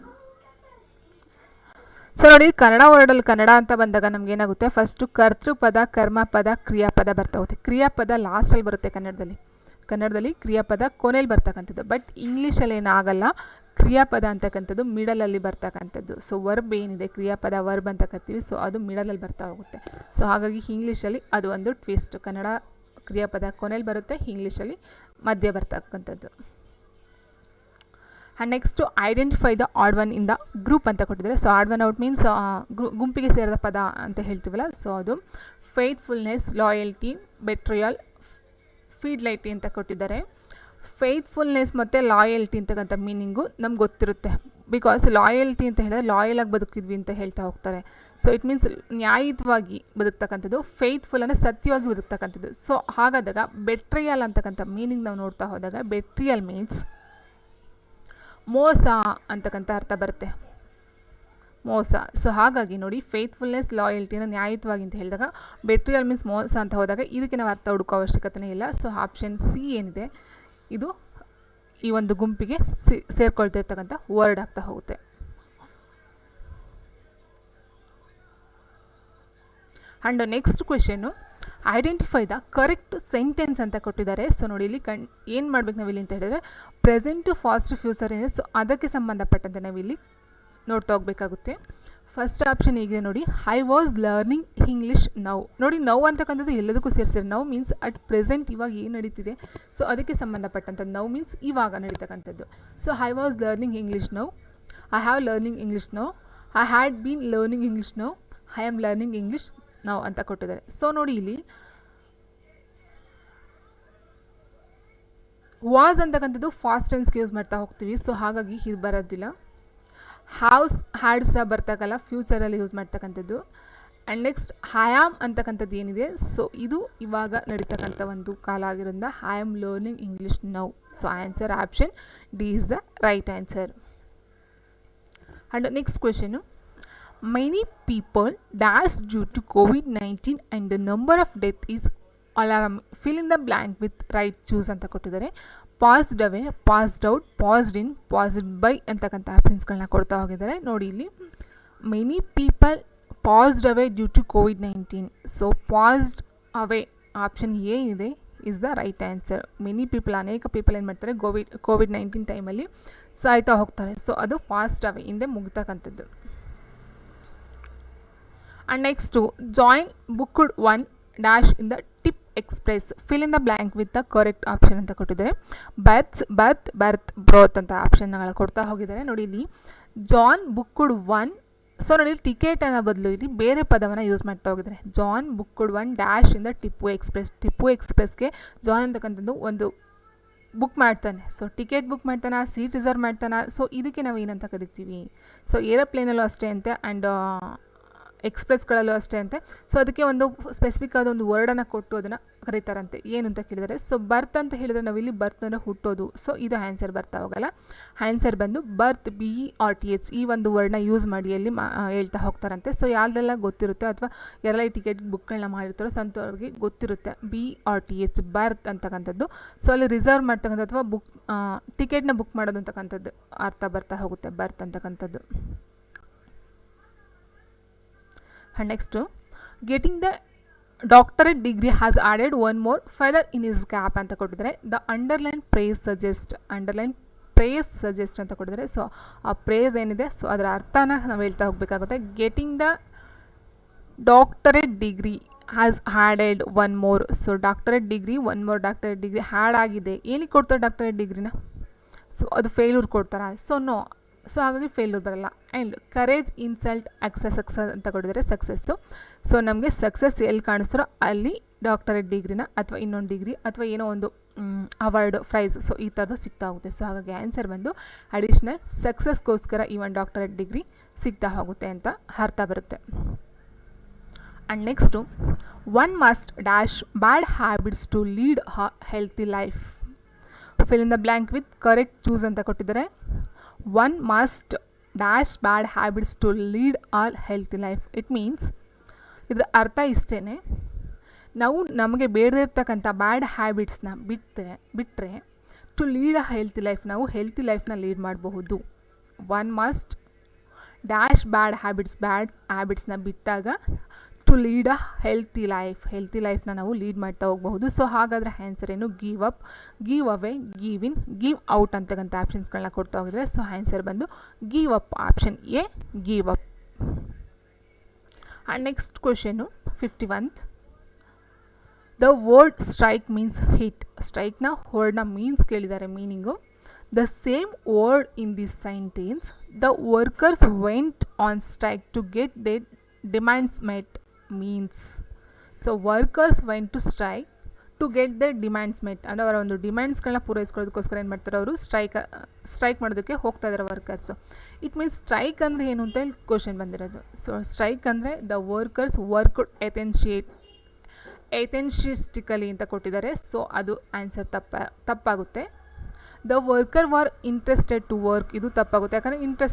ಸೊ ನೋಡಿ, ಕನ್ನಡ ವರ್ಡಲ್ಲಿ ಕನ್ನಡ ಅಂತ ಬಂದಾಗ ನಮ್ಗೆ ಏನಾಗುತ್ತೆ, ಫಸ್ಟು ಕರ್ತೃಪದ, ಕರ್ಮಪದ, ಕ್ರಿಯಾಪದ ಬರ್ತಾ ಹೋಗುತ್ತೆ. ಕ್ರಿಯಾಪದ ಲಾಸ್ಟಲ್ಲಿ ಬರುತ್ತೆ ಕನ್ನಡದಲ್ಲಿ ಕ್ರಿಯಾಪದ ಕೊನೆಯಲ್ಲಿ ಬರ್ತಕ್ಕಂಥದ್ದು. ಬಟ್ ಇಂಗ್ಲೀಷಲ್ಲಿ ಏನಾಗಲ್ಲ, ಕ್ರಿಯಾಪದ ಅಂತಕ್ಕಂಥದ್ದು ಮಿಡಲಲ್ಲಿ ಬರ್ತಕ್ಕಂಥದ್ದು. ಸೊ ವರ್ಬ್ ಏನಿದೆ, ಕ್ರಿಯಾಪದ ವರ್ಬ್ ಅಂತ ಕರಿತೀವಿ, ಸೊ ಅದು ಮಿಡಲಲ್ಲಿ ಬರ್ತಾ ಹೋಗುತ್ತೆ. ಸೊ ಹಾಗಾಗಿ ಇಂಗ್ಲೀಷಲ್ಲಿ ಅದು ಒಂದು ಟ್ವಿಸ್ಟ್. ಕನ್ನಡ ಕ್ರಿಯಾಪದ ಕೊನೆಯಲ್ಲಿ ಬರುತ್ತೆ, ಇಂಗ್ಲೀಷಲ್ಲಿ ಮಧ್ಯೆ ಬರ್ತಕ್ಕಂಥದ್ದು. And next identify the odd one in the group ಅಂತ ಕೊಟ್ಟಿದ್ದಾರೆ. So odd one out means ಗುಂಪಿಗೆ ಸೇರಿದ ಪದ ಅಂತ ಹೇಳ್ತೀವಲ್ಲ, ಸೊ ಅದು ಫೇತ್ಫುಲ್ನೆಸ್, ಲಾಯಲ್ಟಿ, ಬೆಟ್ರಿಯಲ್, ಫೀಡ್ಲೈಟಿ ಅಂತ ಕೊಟ್ಟಿದ್ದಾರೆ. ಫೇತ್ಫುಲ್ನೆಸ್ ಮತ್ತು ಲಾಯಲ್ಟಿ ಅಂತಕ್ಕಂಥ ಮೀನಿಂಗು ನಮ್ಗೆ ಗೊತ್ತಿರುತ್ತೆ. ಬಿಕಾಸ್ ಲಾಯಲ್ಟಿ ಅಂತ ಹೇಳಿದ್ರೆ ಲಾಯಲ್ ಆಗಿ ಬದುಕಿದ್ವಿ ಅಂತ ಹೇಳ್ತಾ ಹೋಗ್ತಾರೆ. ಸೊ ಇಟ್ ಮೀನ್ಸ್ ನ್ಯಾಯಯುತವಾಗಿ ಬದುಕ್ತಕ್ಕಂಥದ್ದು. ಫೇತ್ಫುಲ್ ಅಂದರೆ ಸತ್ಯವಾಗಿ ಬದುಕ್ತಕ್ಕಂಥದ್ದು. ಸೊ ಹಾಗಾದಾಗ ಬೆಟ್ರಿಯಲ್ ಅಂತಕ್ಕಂಥ ಮೀನಿಂಗ್ ನಾವು ನೋಡ್ತಾ ಹೋದಾಗ, ಬೆಟ್ರಿಯಲ್ ಮೀನ್ಸ್ ಮೋಸ ಅಂತಕ್ಕಂಥ ಅರ್ಥ ಬರುತ್ತೆ, ಮೋಸ. ಸೊ ಹಾಗಾಗಿ ನೋಡಿ, ಫೇತ್ಫುಲ್ನೆಸ್, ಲಾಯಲ್ಟಿನ ನ್ಯಾಯಯುತವಾಗಿ ಅಂತ ಹೇಳಿದಾಗ, ಬೆಟ್ರಿಯಲ್ ಮೀನ್ಸ್ ಮೋಸ ಅಂತ ಹೋದಾಗ ಇದಕ್ಕೆ ನಾವು ಅರ್ಥ ಹುಡುಕೋ ಅವಶ್ಯಕತೆ ಇಲ್ಲ. ಸೊ ಆಪ್ಷನ್ ಸಿ ಏನಿದೆ ಇದು ಈ ಒಂದು ಗುಂಪಿಗೆ ಸೇರ್ಕೊಳ್ತಿರ್ತಕ್ಕಂಥ ವರ್ಡ್ ಆಗ್ತಾ ಹೋಗುತ್ತೆ. And next question, identify the correct sentence ಅಂತ ಕೊಟ್ಟಿದ್ದಾರೆ. ಸೊ ನೋಡಿ ಇಲ್ಲಿ ಏನು ಮಾಡ್ಬೇಕು ನಾವಿಲ್ಲಿ ಅಂತ ಹೇಳಿದರೆ ಪ್ರೆಸೆಂಟು ಫಾಸ್ಟ್ ಫ್ಯೂಚರ್ ಇದೆ. ಸೊ ಅದಕ್ಕೆ ಸಂಬಂಧಪಟ್ಟಂತೆ ನಾವಿಲ್ಲಿ ನೋಡ್ತಾ ಹೋಗಬೇಕಾಗುತ್ತೆ. ಫಸ್ಟ್ ಆಪ್ಷನ್ ಹೀಗಿದೆ ನೋಡಿ, I was learning English now. ನೋಡಿ ನೌ ಅಂತಕ್ಕಂಥದ್ದು ಎಲ್ಲದಕ್ಕೂ ಸೇರಿಸಿದ್ರೆ ನೌ ಮೀನ್ಸ್ ಅಟ್ ಪ್ರೆಸೆಂಟ್ ಇವಾಗ ಏನು ನಡೀತಿದೆ, ಸೊ ಅದಕ್ಕೆ ಸಂಬಂಧಪಟ್ಟಂಥದ್ದು ನೌ ಮೀನ್ಸ್ ಇವಾಗ ನಡೀತಕ್ಕಂಥದ್ದು. So I was learning English now, I have learning English now, I had been learning English now, I am learning English now ಅಂತ ಕೊಟ್ಟಿದ್ದಾರೆ. ಸೊ ನೋಡಿ ಇಲ್ಲಿ ವಾಸ್ ಅಂತಕ್ಕಂಥದ್ದು ಫಾಸ್ಟ್ ಟೆನ್ಸ್ಗೆ ಯೂಸ್ ಮಾಡ್ತಾ ಹೋಗ್ತೀವಿ. ಸೊ ಹಾಗಾಗಿ ಇದು ಬರೋದಿಲ್ಲ. ಹ್ಯಾವ್ಸ್ ಹ್ಯಾಡ್ ಸಹ ಬರ್ತಕ್ಕಲ್ಲ ಫ್ಯೂಚರಲ್ಲಿ ಯೂಸ್ ಮಾಡ್ತಕ್ಕಂಥದ್ದು. ಆ್ಯಂಡ್ ನೆಕ್ಸ್ಟ್ ಐ ಆಮ್ ಅಂತಕ್ಕಂಥದ್ದು ಏನಿದೆ, ಸೊ ಇದು ಇವಾಗ ನಡೀತಕ್ಕಂಥ ಒಂದು ಕಾಲ ಆಗಿರೋದ್ರಿಂದ I am learning English now. So answer option D is the right answer. And next question, many people died due to COVID-19 and the number of death is alarming. Fill in the blank with right choose ಅಂತ ಕೊಟ್ಟಿದ್ದಾರೆ. Passed away, passed out, passed in, passed by ಅಂತಕ್ಕಂಥ ಆಪ್ಷನ್ಸ್ಗಳನ್ನ ಕೊಡ್ತಾ ಹೋಗಿದ್ದಾರೆ. ನೋಡಿ ಇಲ್ಲಿ many people passed away due to COVID-19. So passed away option A ಇದೆ is the right answer. Many people ಅನೇಕ ಪೀಪಲ್ ಏನು ಮಾಡ್ತಾರೆ COVID-19 ಟೈಮಲ್ಲಿ ಸಾಯ್ತಾ ಹೋಗ್ತಾರೆ. ಸೊ ಅದು ಪಾಸ್ಡ್ ಅವೇ ಹಿಂದೆ ಮುಗ್ತಕ್ಕಂಥದ್ದು. And next to join booked one dash in the tip express. Fill in the blank with the correct option ಅಂತ ಕೊಟ್ಟಿದ್ದಾರೆ. ಬರ್ತ್, ಬರ್ತ್, ಬರ್ತ್, ಬ್ರೋತ್ ಅಂತ ಆಪ್ಷನ್ಗಳ ಕೊಡ್ತಾ ಹೋಗಿದ್ದಾರೆ. ನೋಡಿ ಇಲ್ಲಿ ಜಾನ್ ಬುಕ್ಡ್ ಒನ್. ಸೊ ನೋಡಿ ಟಿಕೆಟ್ ಅನ್ನೋ ಬದಲು ಇಲ್ಲಿ ಬೇರೆ ಪದವನ್ನು ಯೂಸ್ ಮಾಡ್ತಾ ಹೋಗಿದ್ದಾರೆ. John booked one dash in the Tippu Express. Tippu ಎಕ್ಸ್ಪ್ರೆಸ್ಗೆ ಜಾನ್ ಅಂತಕ್ಕಂಥದ್ದು ಒಂದು ಬುಕ್ ಮಾಡ್ತಾನೆ. ಸೊ ಟಿಕೆಟ್ ಬುಕ್ ಮಾಡ್ತಾನೆ, ಸೀಟ್ ರಿಸರ್ವ್ ಮಾಡ್ತಾನೆ. ಸೊ ಇದಕ್ಕೆ ನಾವು ಏನಂತ ಕರಿತೀವಿ. ಸೊ ಏರೋಪ್ಲೇನಲ್ಲೂ ಅಷ್ಟೇ ಅಂತೆ ಆ್ಯಂಡ್ ಎಕ್ಸ್ಪ್ರೆಸ್ಗಳಲ್ಲೂ ಅಷ್ಟೇ ಅಂತೆ. ಸೊ ಅದಕ್ಕೆ ಒಂದು ಸ್ಪೆಸಿಫಿಕ್ ಆದ ಒಂದು ವರ್ಡನ್ನು ಕೊಟ್ಟು ಅದನ್ನು ಕರೀತಾರಂತೆ. ಏನು ಅಂತ ಕೇಳಿದರೆ, ಸೊ ಬರ್ತ್ ಅಂತ ಹೇಳಿದರೆ ನಾವಿಲ್ಲಿ ಬರ್ತ್ ಅಂದರೆ ಹುಟ್ಟೋದು. ಸೊ ಇದು ಆನ್ಸರ್ ಬರ್ತಾ ಹೋಗಲ್ಲ. ಆನ್ಸರ್ ಬಂದು ಬರ್ತ್, BERTH ಈ ಒಂದು ವರ್ಡ್ನ ಯೂಸ್ ಮಾಡಿ ಅಲ್ಲಿ ಹೇಳ್ತಾ ಹೋಗ್ತಾರಂತೆ. ಸೊ ಯಾರೆಲ್ಲ ಗೊತ್ತಿರುತ್ತೆ ಅಥವಾ ಯಾರೆಲ್ಲ ಈ ಟಿಕೆಟ್ ಬುಕ್ಗಳನ್ನ ಮಾಡಿರ್ತಾರೋ ಸೊ ಅಂಥವ್ರಿಗೆ ಗೊತ್ತಿರುತ್ತೆ BERTH ಬರ್ತ್ ಅಂತಕ್ಕಂಥದ್ದು. ಸೊ ಅಲ್ಲಿ ರಿಸರ್ವ್ ಮಾಡ್ತಕ್ಕಂಥದ್ದು ಅಥವಾ ಬುಕ್ ಟಿಕೆಟ್ನ ಬುಕ್ ಮಾಡೋದು ಅಂತಕ್ಕಂಥದ್ದು ಅರ್ಥ ಬರ್ತಾ ಹೋಗುತ್ತೆ ಬರ್ತ್ ಅಂತಕ್ಕಂಥದ್ದು. And next, getting the doctorate degree has added one more feather in his cap ಅಂತ ಕೊಟ್ಟಿದ್ದಾರೆ. The underline praise suggest, underline praise suggest ಅಂತ ಕೊಟ್ಟಿದ್ದಾರೆ. ಸೊ ಆ praise ಏನಿದೆ ಸೊ ಅದರ ಅರ್ಥನ ನಾವು ಹೇಳ್ತಾ ಹೋಗಬೇಕಾಗುತ್ತೆ. Getting the doctorate degree has added one more. So doctorate degree one more doctorate degree had ಆಗಿದೆ. ಏನಕ್ಕೆ ಕೊಡ್ತಾರೆ ಡಾಕ್ಟರೇಟ್ ಡಿಗ್ರಿನ? ಸೊ ಅದು ಫೇಲ್ಯೂರ್ ಕೊಡ್ತಾರಾ? So no. ಸೊ ಹಾಗಾಗಿ ಫೇಲ್ಯೂರ್ ಬರಲ್ಲ. ಆ್ಯಂಡ್ ಕರೇಜ್, ಇನ್ಸಲ್ಟ್, ಸಕ್ಸಸ್ ಅಂತ ಕೊಟ್ಟಿದ್ದಾರೆ ಸಕ್ಸಸ್ಸು. ಸೊ ನಮಗೆ ಸಕ್ಸಸ್ ಎಲ್ಲಿ ಕಾಣಿಸ್ತಾರೋ ಅಲ್ಲಿ ಡಾಕ್ಟರೇಟ್ ಡಿಗ್ರಿನ ಅಥವಾ ಇನ್ನೊಂದು ಡಿಗ್ರಿ ಅಥವಾ ಏನೋ ಒಂದು ಅವಾರ್ಡ್ ಪ್ರೈಸ್ ಸೊ ಈ ಥರದ್ದು ಸಿಗ್ತಾ ಹೋಗುತ್ತೆ. ಸೊ ಹಾಗಾಗಿ ಆನ್ಸರ್ ಬಂದು ಅಡಿಷ್ನಲ್ ಸಕ್ಸಸ್ಗೋಸ್ಕರ ಈ ಒಂದು ಡಾಕ್ಟರೇಟ್ ಡಿಗ್ರಿ ಸಿಗ್ತಾ ಹೋಗುತ್ತೆ ಅಂತ ಅರ್ಥ ಬರುತ್ತೆ. And next one must dash bad habits to lead a healthy life. Fill in the blank with correct choose ಅಂತ ಕೊಟ್ಟಿದ್ದಾರೆ. One must dash bad habits to lead all healthy life. It means ಇದರ ಅರ್ಥ ಇಷ್ಟೇ, ನಾವು ನಮಗೆ ಬೇಡದಿರ್ತಕ್ಕಂಥ bad ಹ್ಯಾಬಿಟ್ಸ್ನ ಬಿಟ್ಟರೆ to lead a healthy life ನಾವು ಹೆಲ್ತಿ ಲೈಫ್ನ ಲೀಡ್ ಮಾಡಬಹುದು. ಒನ್ ಮಸ್ಟ್ ಡ್ಯಾಶ್ ಬ್ಯಾಡ್ ಹ್ಯಾಬಿಟ್ಸ್ನ ಬಿಟ್ಟಾಗ ಟು ಲೀಡ್ ಅ ಹೆಲ್ತಿ ಲೈಫ್ನ ನಾವು ಲೀಡ್ ಮಾಡ್ತಾ ಹೋಗಬಹುದು. ಸೊ ಹಾಗಾದರೆ ಆನ್ಸರ್ ಏನು? Give up, give away, give in, give out ಅಂತಕ್ಕಂಥ ಆಪ್ಷನ್ಸ್ಗಳನ್ನ ಕೊಡ್ತಾ ಹೋಗಿದ್ರೆ ಸೊ ಆನ್ಸರ್ ಬಂದು give up option A give up. And next question 51th. The word strike means hit. ಸ್ಟ್ರೈಕ್ನ ವರ್ಡ್ನ ಮೀನ್ಸ್ ಕೇಳಿದ್ದಾರೆ meaning. The same word in this sentence, the workers went on strike to get their demands met means. So workers went to strike to get the demands met ಅಂದರೆ ಅವರ ಒಂದು ಡಿಮ್ಯಾಂಡ್ಸ್ಗಳನ್ನ ಪೂರೈಸ್ಕೊಳ್ಳೋದಕ್ಕೋಸ್ಕರ ಏನು ಮಾಡ್ತಾರೆ ಅವರು strike ಮಾಡೋದಕ್ಕೆ ಹೋಗ್ತಾ ಇದ್ದಾರೆ ವರ್ಕರ್ಸು. ಇಟ್ ಮೀನ್ಸ್ ಸ್ಟ್ರೈಕ್ ಅಂದರೆ ಏನು ಅಂತ ಇಲ್ಲಿ ಕ್ವಶನ್ ಬಂದಿರೋದು. ಸೊ ಸ್ಟ್ರೈಕ್ ಅಂದರೆ ದ ವರ್ಕರ್ಸ್ ವರ್ಕ್ಡ್ ಎಥೆನ್ಶಿಸ್ಟಿಕಲಿ ಅಂತ ಕೊಟ್ಟಿದ್ದಾರೆ. ಸೊ ಅದು ಆನ್ಸರ್ ತಪ್ಪಾಗುತ್ತೆ. The worker were interested to work ಇದು ತಪ್ಪಾಗುತ್ತೆ. ಯಾಕಂದರೆ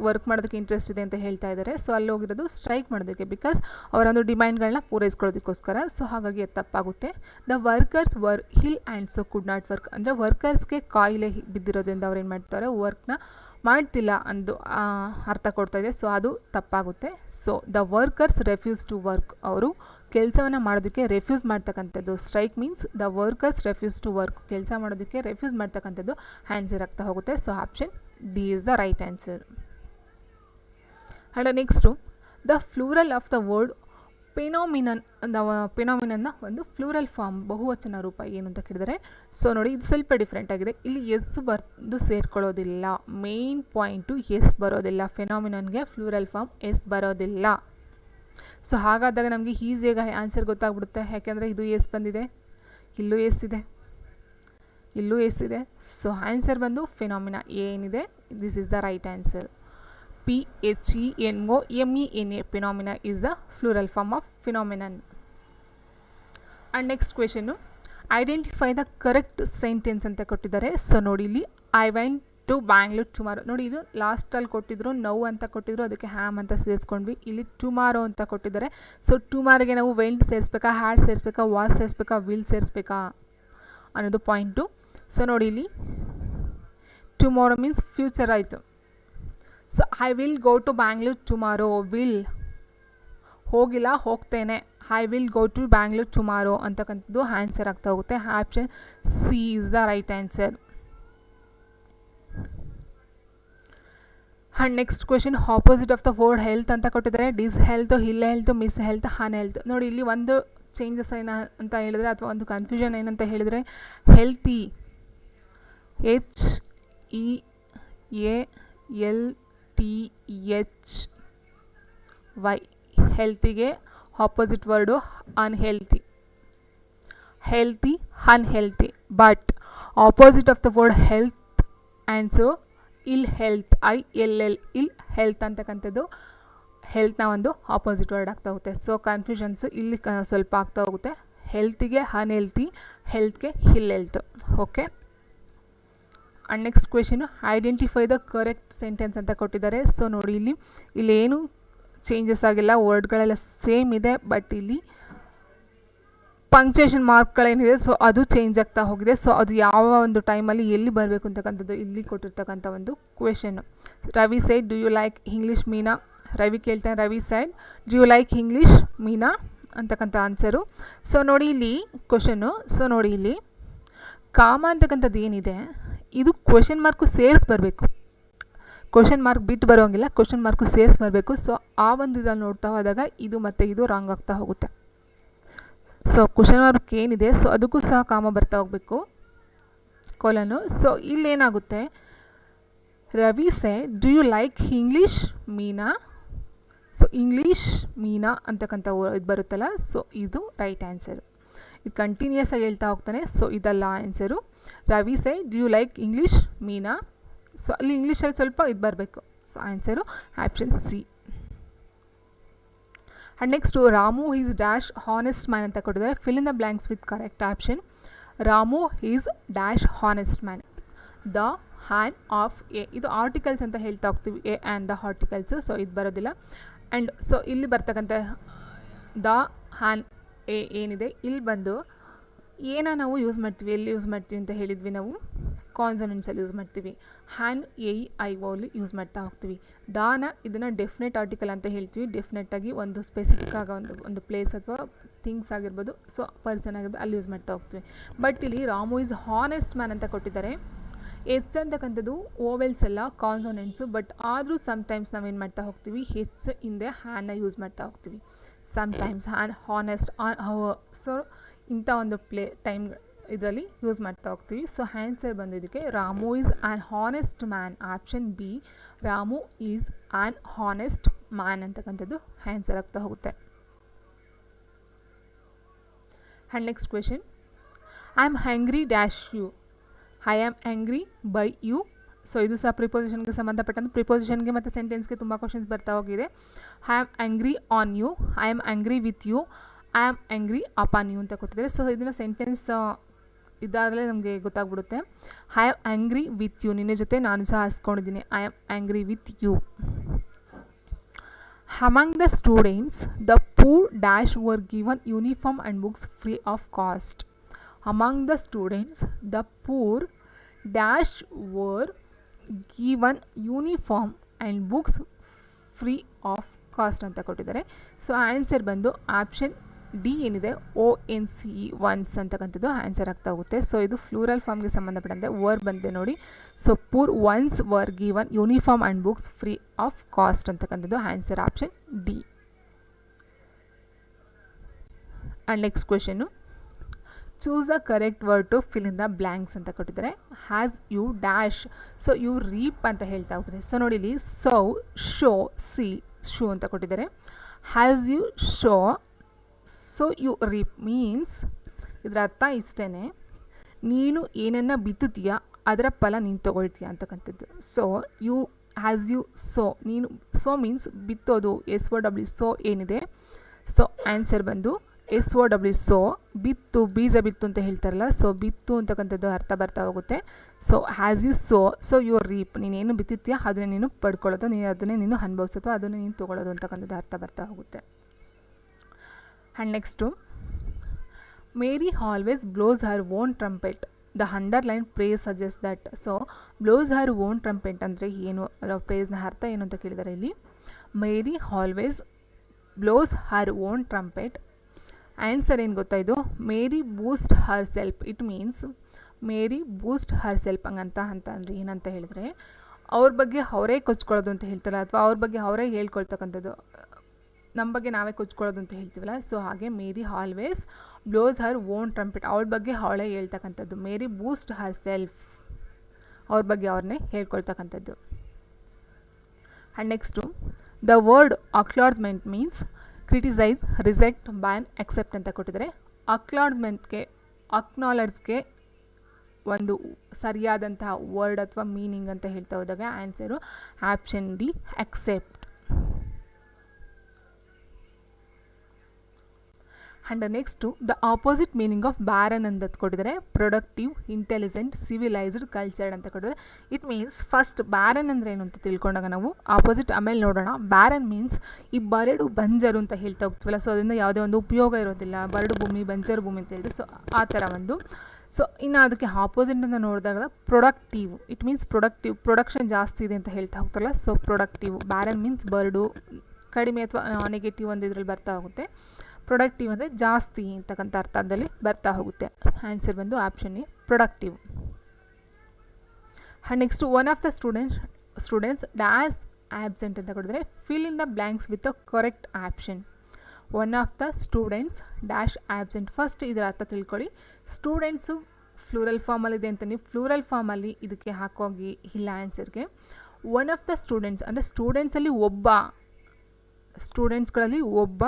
ವರ್ಕ್ ಮಾಡೋದಕ್ಕೆ ಇಂಟ್ರೆಸ್ಟ್ ಇದೆ ಅಂತ ಹೇಳ್ತಾ ಇದ್ದಾರೆ. ಸೊ ಅಲ್ಲಿ ಹೋಗಿರೋದು ಸ್ಟ್ರೈಕ್ ಮಾಡೋದಕ್ಕೆ ಬಿಕಾಸ್ ಅವರೊಂದು ಡಿಮ್ಯಾಂಡ್ಗಳನ್ನ ಪೂರೈಸ್ಕೊಳ್ಳೋದಕ್ಕೋಸ್ಕರ. ಸೊ ಹಾಗಾಗಿ ಅದು ತಪ್ಪಾಗುತ್ತೆ. The workers var hill and so could not work ಅಂದರೆ ವರ್ಕರ್ಸ್ಗೆ ಕಾಯಿಲೆ ಬಿದ್ದಿರೋದ್ರಿಂದ ಅವ್ರು ಏನು ಮಾಡ್ತಾರೆ ವರ್ಕ್ನ ಮಾಡ್ತಿಲ್ಲ ಅಂದು ಅರ್ಥ ಕೊಡ್ತಾ ಇದೆ. ಸೊ ಅದು ತಪ್ಪಾಗುತ್ತೆ. So the workers refuse to work ಅವರು ಕೆಲಸವನ್ನು ಮಾಡೋದಕ್ಕೆ ರೆಫ್ಯೂಸ್ ಮಾಡ್ತಕ್ಕಂಥದ್ದು. Strike means the workers refuse to work. ಕೆಲಸ ಮಾಡೋದಕ್ಕೆ ರೆಫ್ಯೂಸ್ ಮಾಡ್ತಕ್ಕಂಥದ್ದು ಆನ್ಸರ್ ಆಗ್ತಾ ಹೋಗುತ್ತೆ. So option D is the right answer. And next the plural of the word ಪೆನಾಮಿನನ್ನ ಒಂದು ಫ್ಲೂರಲ್ ಫಾರ್ಮ್ ಬಹುವಚನ ರೂಪ ಏನು ಅಂತ ಕೇಳಿದರೆ, ಸೊ ನೋಡಿ ಇದು ಸ್ವಲ್ಪ ಡಿಫ್ರೆಂಟ್ ಆಗಿದೆ. ಇಲ್ಲಿ ಎಸ್ ಬಂದು ಸೇರ್ಕೊಳ್ಳೋದಿಲ್ಲ. ಮೇನ್ ಪಾಯಿಂಟು ಎಸ್ ಬರೋದಿಲ್ಲ. ಫೆನಾಮಿನನ್ಗೆ ಫ್ಲೂರಲ್ ಫಾರ್ಮ್ ಎಸ್ ಬರೋದಿಲ್ಲ. ಸೊ ಹಾಗಾದಾಗ ನಮಗೆ ಈಸಿಯಾಗಿ ಆನ್ಸರ್ ಗೊತ್ತಾಗ್ಬಿಡುತ್ತೆ. ಯಾಕೆಂದರೆ ಇದು ಎಸ್ ಬಂದಿದೆ, ಇಲ್ಲೂ ಎಸ್ ಇದೆ, ಇಲ್ಲೂ ಎಸ್ ಇದೆ. ಸೊ ಆನ್ಸರ್ ಬಂದು ಫೆನಾಮಿನಾ ಏನಿದೆ, this is the right answer. PHENOMENA phenomena is the plural form of phenomenon. And next question, identify the correct sentence ಅಂತ ಕೊಟ್ಟಿದ್ದಾರೆ. ಸೊ ನೋಡಿ ಇಲ್ಲಿ I went to Bangalore tomorrow. ನೋಡಿ ಇದು ಲಾಸ್ಟಲ್ಲಿ ಕೊಟ್ಟಿದ್ರು ನೌ ಅಂತ ಕೊಟ್ಟಿದ್ರು, ಅದಕ್ಕೆ ಹ್ಯಾಮ್ ಅಂತ ಸೇರಿಸ್ಕೊಂಡ್ವಿ. ಇಲ್ಲಿ ಟುಮಾರೋ ಅಂತ ಕೊಟ್ಟಿದ್ದಾರೆ. ಸೊ ಟುಮಾರೋಗೆ ನಾವು ವೆಂಟ್ ಸೇರಿಸ್ಬೇಕಾ, ಹ್ಯಾಡ್ ಸೇರಿಸ್ಬೇಕಾ, ವಾಸ್ ಸೇರಿಸ್ಬೇಕಾ, ವಿಲ್ ಸೇರಿಸ್ಬೇಕಾ ಅನ್ನೋದು ಪಾಯಿಂಟು. ಸೊ ನೋಡಿ ಇಲ್ಲಿ ಟುಮಾರೋ ಮೀನ್ಸ್ ಫ್ಯೂಚರ್ ಆಯಿತು. So I will go to Bangalore tomorrow. Will ಹೋಗಿಲ್ಲ, ಹೋಗ್ತೇನೆ. I will go to Bangalore tomorrow ಅಂತಕ್ಕಂಥದ್ದು ಆನ್ಸರ್ ಆಗ್ತಾ ಹೋಗುತ್ತೆ. Option C is the right answer. And next question, opposite of the word health ಅಂತ ಕೊಟ್ಟಿದ್ದಾರೆ. Dis health, ill health, mis health, un health. ನೋಡಿ ಇಲ್ಲಿ ಒಂದು ಚೇಂಜಸ್ ಏನ ಅಂತ ಹೇಳಿದ್ರೆ ಅಥವಾ ಒಂದು ಕನ್ಫ್ಯೂಷನ್ ಏನಂತ ಹೇಳಿದರೆ, ಹೆಲ್ತಿ HEALTHY, ಹೆಲ್ತಿಗೆ opposite word unhealthy. Healthy, unhealthy. But opposite of the word health answer ಇಲ್ ಹೆಲ್ತ್, ILL, ಇಲ್ ಹೆಲ್ತ್ ಅಂತಕ್ಕಂಥದ್ದು ಹೆಲ್ತ್ನ ಒಂದು ಆಪೋಸಿಟ್ ವರ್ಡ್ ಆಗ್ತಾ ಹೋಗುತ್ತೆ. ಸೊ ಕನ್ಫ್ಯೂಷನ್ಸು ಇಲ್ಲಿ ಸ್ವಲ್ಪ ಆಗ್ತಾ ಹೋಗುತ್ತೆ. ಹೆಲ್ತಿಗೆ ಅನ್ಹೆಲ್ತಿ, ಹೆಲ್ತ್ಗೆ ಇಲ್ health. Okay. And next question, identify the correct sentence ಅಂತ ಕೊಟ್ಟಿದ್ದಾರೆ. ಸೊ ನೋಡಿ ಇಲ್ಲಿ ಏನು ಚೇಂಜಸ್ ಆಗಿಲ್ಲ, ವರ್ಡ್ಗಳೆಲ್ಲ ಸೇಮ್ ಇದೆ. ಬಟ್ ಇಲ್ಲಿ ಪಂಕ್ಚುಯೇಷನ್ ಮಾರ್ಕ್ಗಳೇನಿದೆ ಸೊ ಅದು ಚೇಂಜ್ ಆಗ್ತಾ ಹೋಗಿದೆ. ಸೊ ಅದು ಯಾವ ಒಂದು ಟೈಮಲ್ಲಿ ಎಲ್ಲಿ ಬರಬೇಕು ಅಂತಕ್ಕಂಥದ್ದು ಇಲ್ಲಿ ಕೊಟ್ಟಿರ್ತಕ್ಕಂಥ ಒಂದು question. Ravi said do you like English Meena. Ravi ಕೇಳ್ತಾನೆ, Ravi said do you like English Meena ಅಂತಕ್ಕಂಥ ಆನ್ಸರು. ಸೊ ನೋಡಿ ಇಲ್ಲಿ ಕ್ವೆಶನ್ನು. ಸೊ ನೋಡಿ ಇಲ್ಲಿ ಕಾಮ ಅಂತಕ್ಕಂಥದ್ದು ಏನಿದೆ ಇದು ಕ್ವೆಶನ್ ಮಾರ್ಕು ಸೇರಿಸಿ ಬರಬೇಕು. ಕ್ವೆಶನ್ ಮಾರ್ಕ್ ಬಿಟ್ಟು ಬರೋಂಗಿಲ್ಲ, ಕ್ವೆಶನ್ ಮಾರ್ಕು ಸೇರಿಸಿ ಬರಬೇಕು. ಸೊ ಆ ಒಂದು ಇದನ್ನು ನೋಡ್ತಾ ಹೋದಾಗ ಇದು ಮತ್ತು ಇದು ರಾಂಗ್ ಆಗ್ತಾ ಹೋಗುತ್ತೆ. ಸೊ ಕ್ವೆಶನ್ ಮಾರ್ಕ್ ಏನಿದೆ ಸೊ ಅದಕ್ಕೂ ಸಹ ಕಾಮ ಬರ್ತಾ ಹೋಗಬೇಕು, ಕೋಲನು. ಸೊ ಇಲ್ಲೇನಾಗುತ್ತೆ, Ravi say do you like English Meena. So English Meena ಅಂತಕ್ಕಂಥ ಇದು ಬರುತ್ತಲ್ಲ, ಸೊ ಇದು ರೈಟ್ ಆನ್ಸರು. ಇದು ಕಂಟಿನ್ಯೂಸ್ ಆಗಿ ಹೇಳ್ತಾ ಹೋಗ್ತಾನೆ. ಸೊ ಇದಲ್ಲ answer. Ravi say do you like English Meena. So ಅಲ್ಲಿ ಇಂಗ್ಲೀಷಲ್ಲಿ ಸ್ವಲ್ಪ ಇದು ಬರಬೇಕು. So answer option C. And next, Ramu is dash honest man ಅಂತ ಕೊಟ್ಟಿದ್ದಾರೆ. Fill in the blanks with correct option. Ramu is dash honest man. The an of a, ಇದು articles ಅಂತ ಹೇಳ್ತಾ ಹೋಗ್ತೀವಿ, a and the articles. So ಇದು ಬರೋದಿಲ್ಲ. And so ಇಲ್ಲಿ ಬರ್ತಕ್ಕಂಥ ದ ಹ್ಯಾನ್ ಎ ಏನಿದೆ ಇಲ್ಲಿ ಬಂದು ಏನ ನಾವು ಯೂಸ್ ಮಾಡ್ತೀವಿ, ಎಲ್ಲಿ ಯೂಸ್ ಮಾಡ್ತೀವಿ ಅಂತ ಹೇಳಿದ್ವಿ ನಾವು, ಕಾನ್ಸನೆಂಟ್ಸಲ್ಲಿ ಯೂಸ್ ಮಾಡ್ತೀವಿ. ಹ್ಯಾನ್ AEIOಲಿ ಯೂಸ್ ಮಾಡ್ತಾ ಹೋಗ್ತೀವಿ. ದಾನ ಇದನ್ನು ಡೆಫಿನೆಟ್ ಆರ್ಟಿಕಲ್ ಅಂತ ಹೇಳ್ತೀವಿ. ಡೆಫಿನೆಟಾಗಿ ಒಂದು ಸ್ಪೆಸಿಫಿಕ್ ಆಗ ಒಂದು ಪ್ಲೇಸ್ ಅಥವಾ ಥಿಂಗ್ಸ್ ಆಗಿರ್ಬೋದು, ಸೊ ಪರ್ಸನ್ ಆಗಿರ್ಬೋದು ಅಲ್ಲಿ ಯೂಸ್ ಮಾಡ್ತಾ ಹೋಗ್ತೀವಿ. ಬಟ್ ಇಲ್ಲಿ ರಾಮು ಈಸ್ ಹಾನೆಸ್ಟ್ ಮ್ಯಾನ್ ಅಂತ ಕೊಟ್ಟಿದ್ದಾರೆ. ಹೆಚ್ ಅಂತಕ್ಕಂಥದ್ದು ಓವೆಲ್ಸ್ ಎಲ್ಲ ಕಾನ್ಸನೆಂಟ್ಸು. ಬಟ್ ಆದರೂ ಸಮ್ಟೈಮ್ಸ್ ನಾವೇನು ಮಾಡ್ತಾ ಹೋಗ್ತೀವಿ, ಹೆಚ್ ಹಿಂದೆ ಹ್ಯಾನ್ನ ಯೂಸ್ ಮಾಡ್ತಾ ಹೋಗ್ತೀವಿ. ಸಮ್ಟೈಮ್ಸ್ ಹ್ಯಾನ್, ಹಾನೆಸ್ಟ್, ಸೊ ಇಂಥ ಒಂದು ಟೈಮ್ ಇದರಲ್ಲಿ ಯೂಸ್ ಮಾಡ್ತಾ ಹೋಗ್ತೀವಿ. ಸೊ ಆನ್ಸರ್ ಬಂದಿದ್ದಕ್ಕೆ Ramu is an honest man. Option B, Ramu is an honest man ಅಂತಕ್ಕಂಥದ್ದು ಆನ್ಸರ್ ಆಗ್ತಾ ಹೋಗುತ್ತೆ. And next question, I am angry dash you. I am angry by you. So ಇದು ಸಹ ಪ್ರಿಪೋಸಿಷನ್ಗೆ ಸಂಬಂಧಪಟ್ಟಂತೆ. ಪ್ರಿಪೋಸಿಷನ್ಗೆ ಮತ್ತು ಸೆಂಟೆನ್ಸ್ಗೆ ತುಂಬ ಕ್ವಶನ್ಸ್ ಬರ್ತಾ ಹೋಗಿದೆ. I am angry on you, I am angry with you, I am angry upon you ಅಂತ ಕೊಟ್ಟಿದ್ದಾರೆ. ಸೊ ಇದನ್ನು ಸೆಂಟೆನ್ಸ್ ಇದಾಗಲೇ ನಮಗೆ ಗೊತ್ತಾಗ್ಬಿಡುತ್ತೆ. I am angry with you, ನಿನ್ನ ಜೊತೆ ನಾನು ಸಹ ಹಾಸ್ಕೊಂಡಿದ್ದೀನಿ. I am angry with you. Among the students the poor dash were given uniform and books free of cost. Among the students the poor dash were given uniform and books free of cost ಅಂತ ಕೊಟ್ಟಿದ್ದಾರೆ. So answer ಬಂದು option D ಏನಿದೆ ONCE once ಅಂತಕ್ಕಂಥದ್ದು answer ಆಗ್ತಾ ಹೋಗುತ್ತೆ. So ಇದು ಫ್ಲೂರಲ್ ಫಾರ್ಮ್ಗೆ ಸಂಬಂಧಪಟ್ಟಂತೆ ವರ್ಡ್ ಬಂದಿದೆ ನೋಡಿ. So poor ones were given uniform and books free of cost ಅಂತಕ್ಕಂಥದ್ದು answer option D. And next question, choose the correct word to fill in the blanks ಅಂತ ಕೊಟ್ಟಿದ್ದಾರೆ. Has you dash, so you reap ಅಂತ ಹೇಳ್ತಾ ಹೋಗ್ತಾರೆ. So ನೋಡಿ ಇಲ್ಲಿ ಸೌ, show, C, shoe ಅಂತ ಕೊಟ್ಟಿದ್ದಾರೆ. Has you show, so you reap means ಇದರ ಅರ್ಥ ಇಷ್ಟೇ, ನೀನು ಏನನ್ನು ಬಿತ್ತುತ್ತೀಯ ಅದರ ಫಲ ನೀನು ತೊಗೊಳ್ತೀಯ ಅಂತಕ್ಕಂಥದ್ದು. So you has you sow, ನೀನು ಸೋ ಮೀನ್ಸ್ ಬಿತ್ತೋದು, SOW ಸೋ ಏನಿದೆ. ಸೊ ಆನ್ಸರ್ ಬಂದು SOW ಸೋ, ಬಿತ್ತು, ಬೀಜ ಬಿತ್ತು ಅಂತ ಹೇಳ್ತಾರಲ್ಲ, ಸೊ ಬಿತ್ತು ಅಂತಕ್ಕಂಥದ್ದು ಅರ್ಥ ಬರ್ತಾ ಹೋಗುತ್ತೆ. So has you sow, so you reap, ನೀನೇನು ಬಿತ್ತುತ್ತೀಯ ಅದನ್ನೇ ನೀನು ಪಡ್ಕೊಳ್ಳೋದು, ಅದನ್ನೇ ನೀನು ಅನುಭವಿಸೋದು, ಅದನ್ನೇ ನೀನು ತೊಗೊಳ್ಳೋದು ಅಂತಕ್ಕಂಥದ್ದು ಅರ್ಥ ಬರ್ತಾ ಹೋಗುತ್ತೆ. And next, Mary always blows her own trumpet, the underline phrase suggest that. So blows her own trumpet ಅಂದರೆ ಏನು, ಅದರ ಪ್ರೇಸ್ನ ಅರ್ಥ ಏನು ಅಂತ ಕೇಳಿದ್ದಾರೆ ಇಲ್ಲಿ. Mary always blows her own trumpet, answer ಏನು ಗೊತ್ತಾ ಇದು, Mary boost herself. It means Mary boost herself ಅಂದರೆ ಏನಂತ ಹೇಳಿದ್ರೆ ಅವ್ರ ಬಗ್ಗೆ ಅವರೇ ಕೊಚ್ಕೊಳ್ಳೋದು ಅಂತ ಹೇಳ್ತಾರೆ, ಅಥವಾ ಅವ್ರ ಬಗ್ಗೆ ಅವರೇ ಹೇಳ್ಕೊಳ್ತಕ್ಕಂಥದ್ದು, ನಮ್ಮ ಬಗ್ಗೆ ನಾವೇ ಕೊಚ್ಕೊಳ್ಳೋದು ಅಂತ ಹೇಳ್ತೀವಲ್ಲ. ಸೊ ಹಾಗೆ Mary always blows her own trumpet, ಅವ್ರ ಬಗ್ಗೆ ಅವಳೇ ಹೇಳ್ತಕ್ಕಂಥದ್ದು. ಮೇರಿ ಬೂಸ್ಟ್ ಹರ್ ಸೆಲ್ಫ್, ಅವ್ರ ಬಗ್ಗೆ ಅವ್ರನ್ನೇ ಹೇಳ್ಕೊಳ್ತಕ್ಕಂಥದ್ದು. And next, the word acknowledgement means criticise, reject, ban, accept ಅಂತ ಕೊಟ್ಟಿದ್ದಾರೆ. ಅಕ್ನಾಲೆಡ್ಜ್ಗೆ ಒಂದು ಸರಿಯಾದಂತಹ ವರ್ಡ್ ಅಥವಾ ಮೀನಿಂಗ್ ಅಂತ ಹೇಳ್ತಾ ಹೋದಾಗ answer option D, except. And next, the opposite meaning of barren ಅಂತ ಕೊಟ್ಟಿದ್ದಾರೆ. ಪ್ರೊಡಕ್ಟಿವ್, ಇಂಟೆಲಿಜೆಂಟ್, ಸಿವಿಲೈಸ್ಡ್, ಕಲ್ಚರ್ಡ್ ಅಂತ ಕೊಟ್ಟಿದ್ದಾರೆ. ಇಟ್ ಮೀನ್ಸ್ ಫಸ್ಟ್ ಬ್ಯಾರನ್ ಅಂದರೆ ಏನು ಅಂತ ತಿಳ್ಕೊಂಡಾಗ ನಾವು ಆಪೋಸಿಟ್ ಆಮೇಲೆ ನೋಡೋಣ. ಬ್ಯಾರನ್ ಮೀನ್ಸ್ ಈ ಬರಡು ಬಂಜರು ಅಂತ ಹೇಳ್ತಾ ಹೋಗ್ತೀವಲ್ಲ, ಸೊ ಅದರಿಂದ ಯಾವುದೇ ಒಂದು ಉಪಯೋಗ ಇರೋದಿಲ್ಲ, ಬರಡು ಭೂಮಿ, ಬಂಜರು ಭೂಮಿ ಅಂತ ಹೇಳಿದ್ರೆ, ಸೊ ಆ ಥರ ಒಂದು. ಸೊ ಇನ್ನು ಅದಕ್ಕೆ ಆಪೋಸಿಟ್ ಅಂತ ನೋಡಿದಾಗ productive, it means productive, production ಜಾಸ್ತಿ ಇದೆ ಅಂತ ಹೇಳ್ತಾ ಹೋಗ್ತಾರಲ್ಲ, ಸೊ ಪ್ರೊಡಕ್ಟಿವ್. ಬ್ಯಾರನ್ ಮೀನ್ಸ್ ಬರಡು, ಕಡಿಮೆ ಅಥವಾ ನೆಗೆಟಿವ್ ಒಂದು ಇದರಲ್ಲಿ ಬರ್ತಾ ಹೋಗುತ್ತೆ. ಪ್ರೊಡಕ್ಟಿವ್ ಅಂದರೆ ಜಾಸ್ತಿ ಅಂತಕ್ಕಂಥ ಅರ್ಥದಲ್ಲಿ ಬರ್ತಾ ಹೋಗುತ್ತೆ. ಆನ್ಸರ್ ಬಂದು option A, productive. And next, one of the students dash absent ಅಂತ ಕೊಡಿದ್ರೆ, fill in the blanks with a correct option. One of the students dash absent, first ಇದರ ಅರ್ಥ ತಿಳ್ಕೊಳ್ಳಿ. ಸ್ಟೂಡೆಂಟ್ಸು ಫ್ಲೂರಲ್ ಫಾರ್ಮಲ್ಲಿದೆ ಅಂತ ನೀವು ಫ್ಲೂರಲ್ ಫಾರ್ಮಲ್ಲಿ ಇದಕ್ಕೆ ಹಾಕೋಗಿ ಇಲ್ಲ ಆನ್ಸರ್ಗೆ. ಒನ್ ಆಫ್ ದ ಸ್ಟೂಡೆಂಟ್ಸ್ ಅಂದರೆ ಸ್ಟೂಡೆಂಟ್ಸಲ್ಲಿ ಒಬ್ಬ, ಸ್ಟೂಡೆಂಟ್ಸ್ಗಳಲ್ಲಿ ಒಬ್ಬ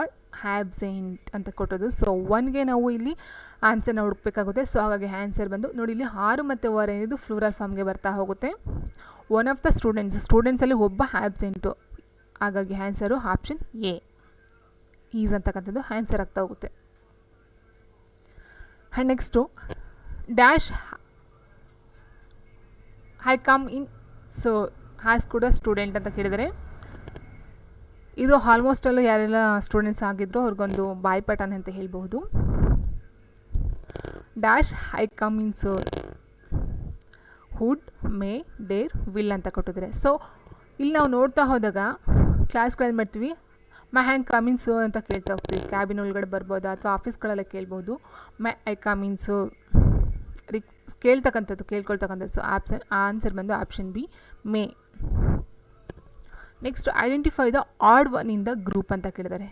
ಆಬ್ಸೆಂಟ್ ಅಂತ ಕೊಟ್ಟೋದು. ಸೊ ಒನ್ಗೆ ನಾವು ಇಲ್ಲಿ ಆನ್ಸರ್ನ ಹುಡುಕಬೇಕಾಗುತ್ತೆ. ಸೊ ಹಾಗಾಗಿ ಆನ್ಸರ್ ಬಂದು ನೋಡಿ, ಇಲ್ಲಿ 6 ಮತ್ತು ವರ್ ಏನಿದು ಫ್ಲೂರಲ್ ಫಾರ್ಮ್ಗೆ ಬರ್ತಾ ಹೋಗುತ್ತೆ. ಒನ್ ಆಫ್ ದ ಸ್ಟೂಡೆಂಟ್ಸಲ್ಲಿ ಒಬ್ಬ ಆಬ್ಸೆಂಟು, ಹಾಗಾಗಿ ಆನ್ಸರು ಆಪ್ಷನ್ ಎ, ಈಸ್ ಅಂತಕ್ಕಂಥದ್ದು ಆನ್ಸರ್ ಆಗ್ತಾ ಹೋಗುತ್ತೆ. And next, dash I come in, so has ಕೂಡ ಸ್ಟೂಡೆಂಟ್ ಅಂತ ಕೇಳಿದರೆ, ಇದು ಆಲ್ಮೋಸ್ಟ್ ಅಲ್ಲೂ ಯಾರೆಲ್ಲ ಸ್ಟೂಡೆಂಟ್ಸ್ ಆಗಿದ್ರು ಅವ್ರಿಗೊಂದು ಬಾಯ್ಪಾಠನೆ ಅಂತ ಹೇಳ್ಬಹುದು. Dash I come in so hood, May, Deere, will ಅಂತ ಕೊಟ್ಟಿದ್ದಾರೆ. ಸೊ ಇಲ್ಲಿ ನಾವು ನೋಡ್ತಾ ಹೋದಾಗ ಕ್ಲಾಸ್ಗಳಲ್ಲಿ ಮಾಡ್ತೀವಿ, my hand come in so ಅಂತ ಕೇಳ್ತಾ ಹೋಗ್ತೀವಿ. ಕ್ಯಾಬಿನ್ ಒಳಗಡೆ ಬರ್ಬೋದು ಅಥವಾ ಆಫೀಸ್ಗಳೆಲ್ಲ ಕೇಳ್ಬೋದು. My I come in so ಕೇಳ್ಕೊಳ್ತಕ್ಕಂಥದ್ದು. So answer ಬಂದು option B, May. Next, identify the odd one in the group ಅಂತ ಕೇಳಿದ್ದಾರೆ.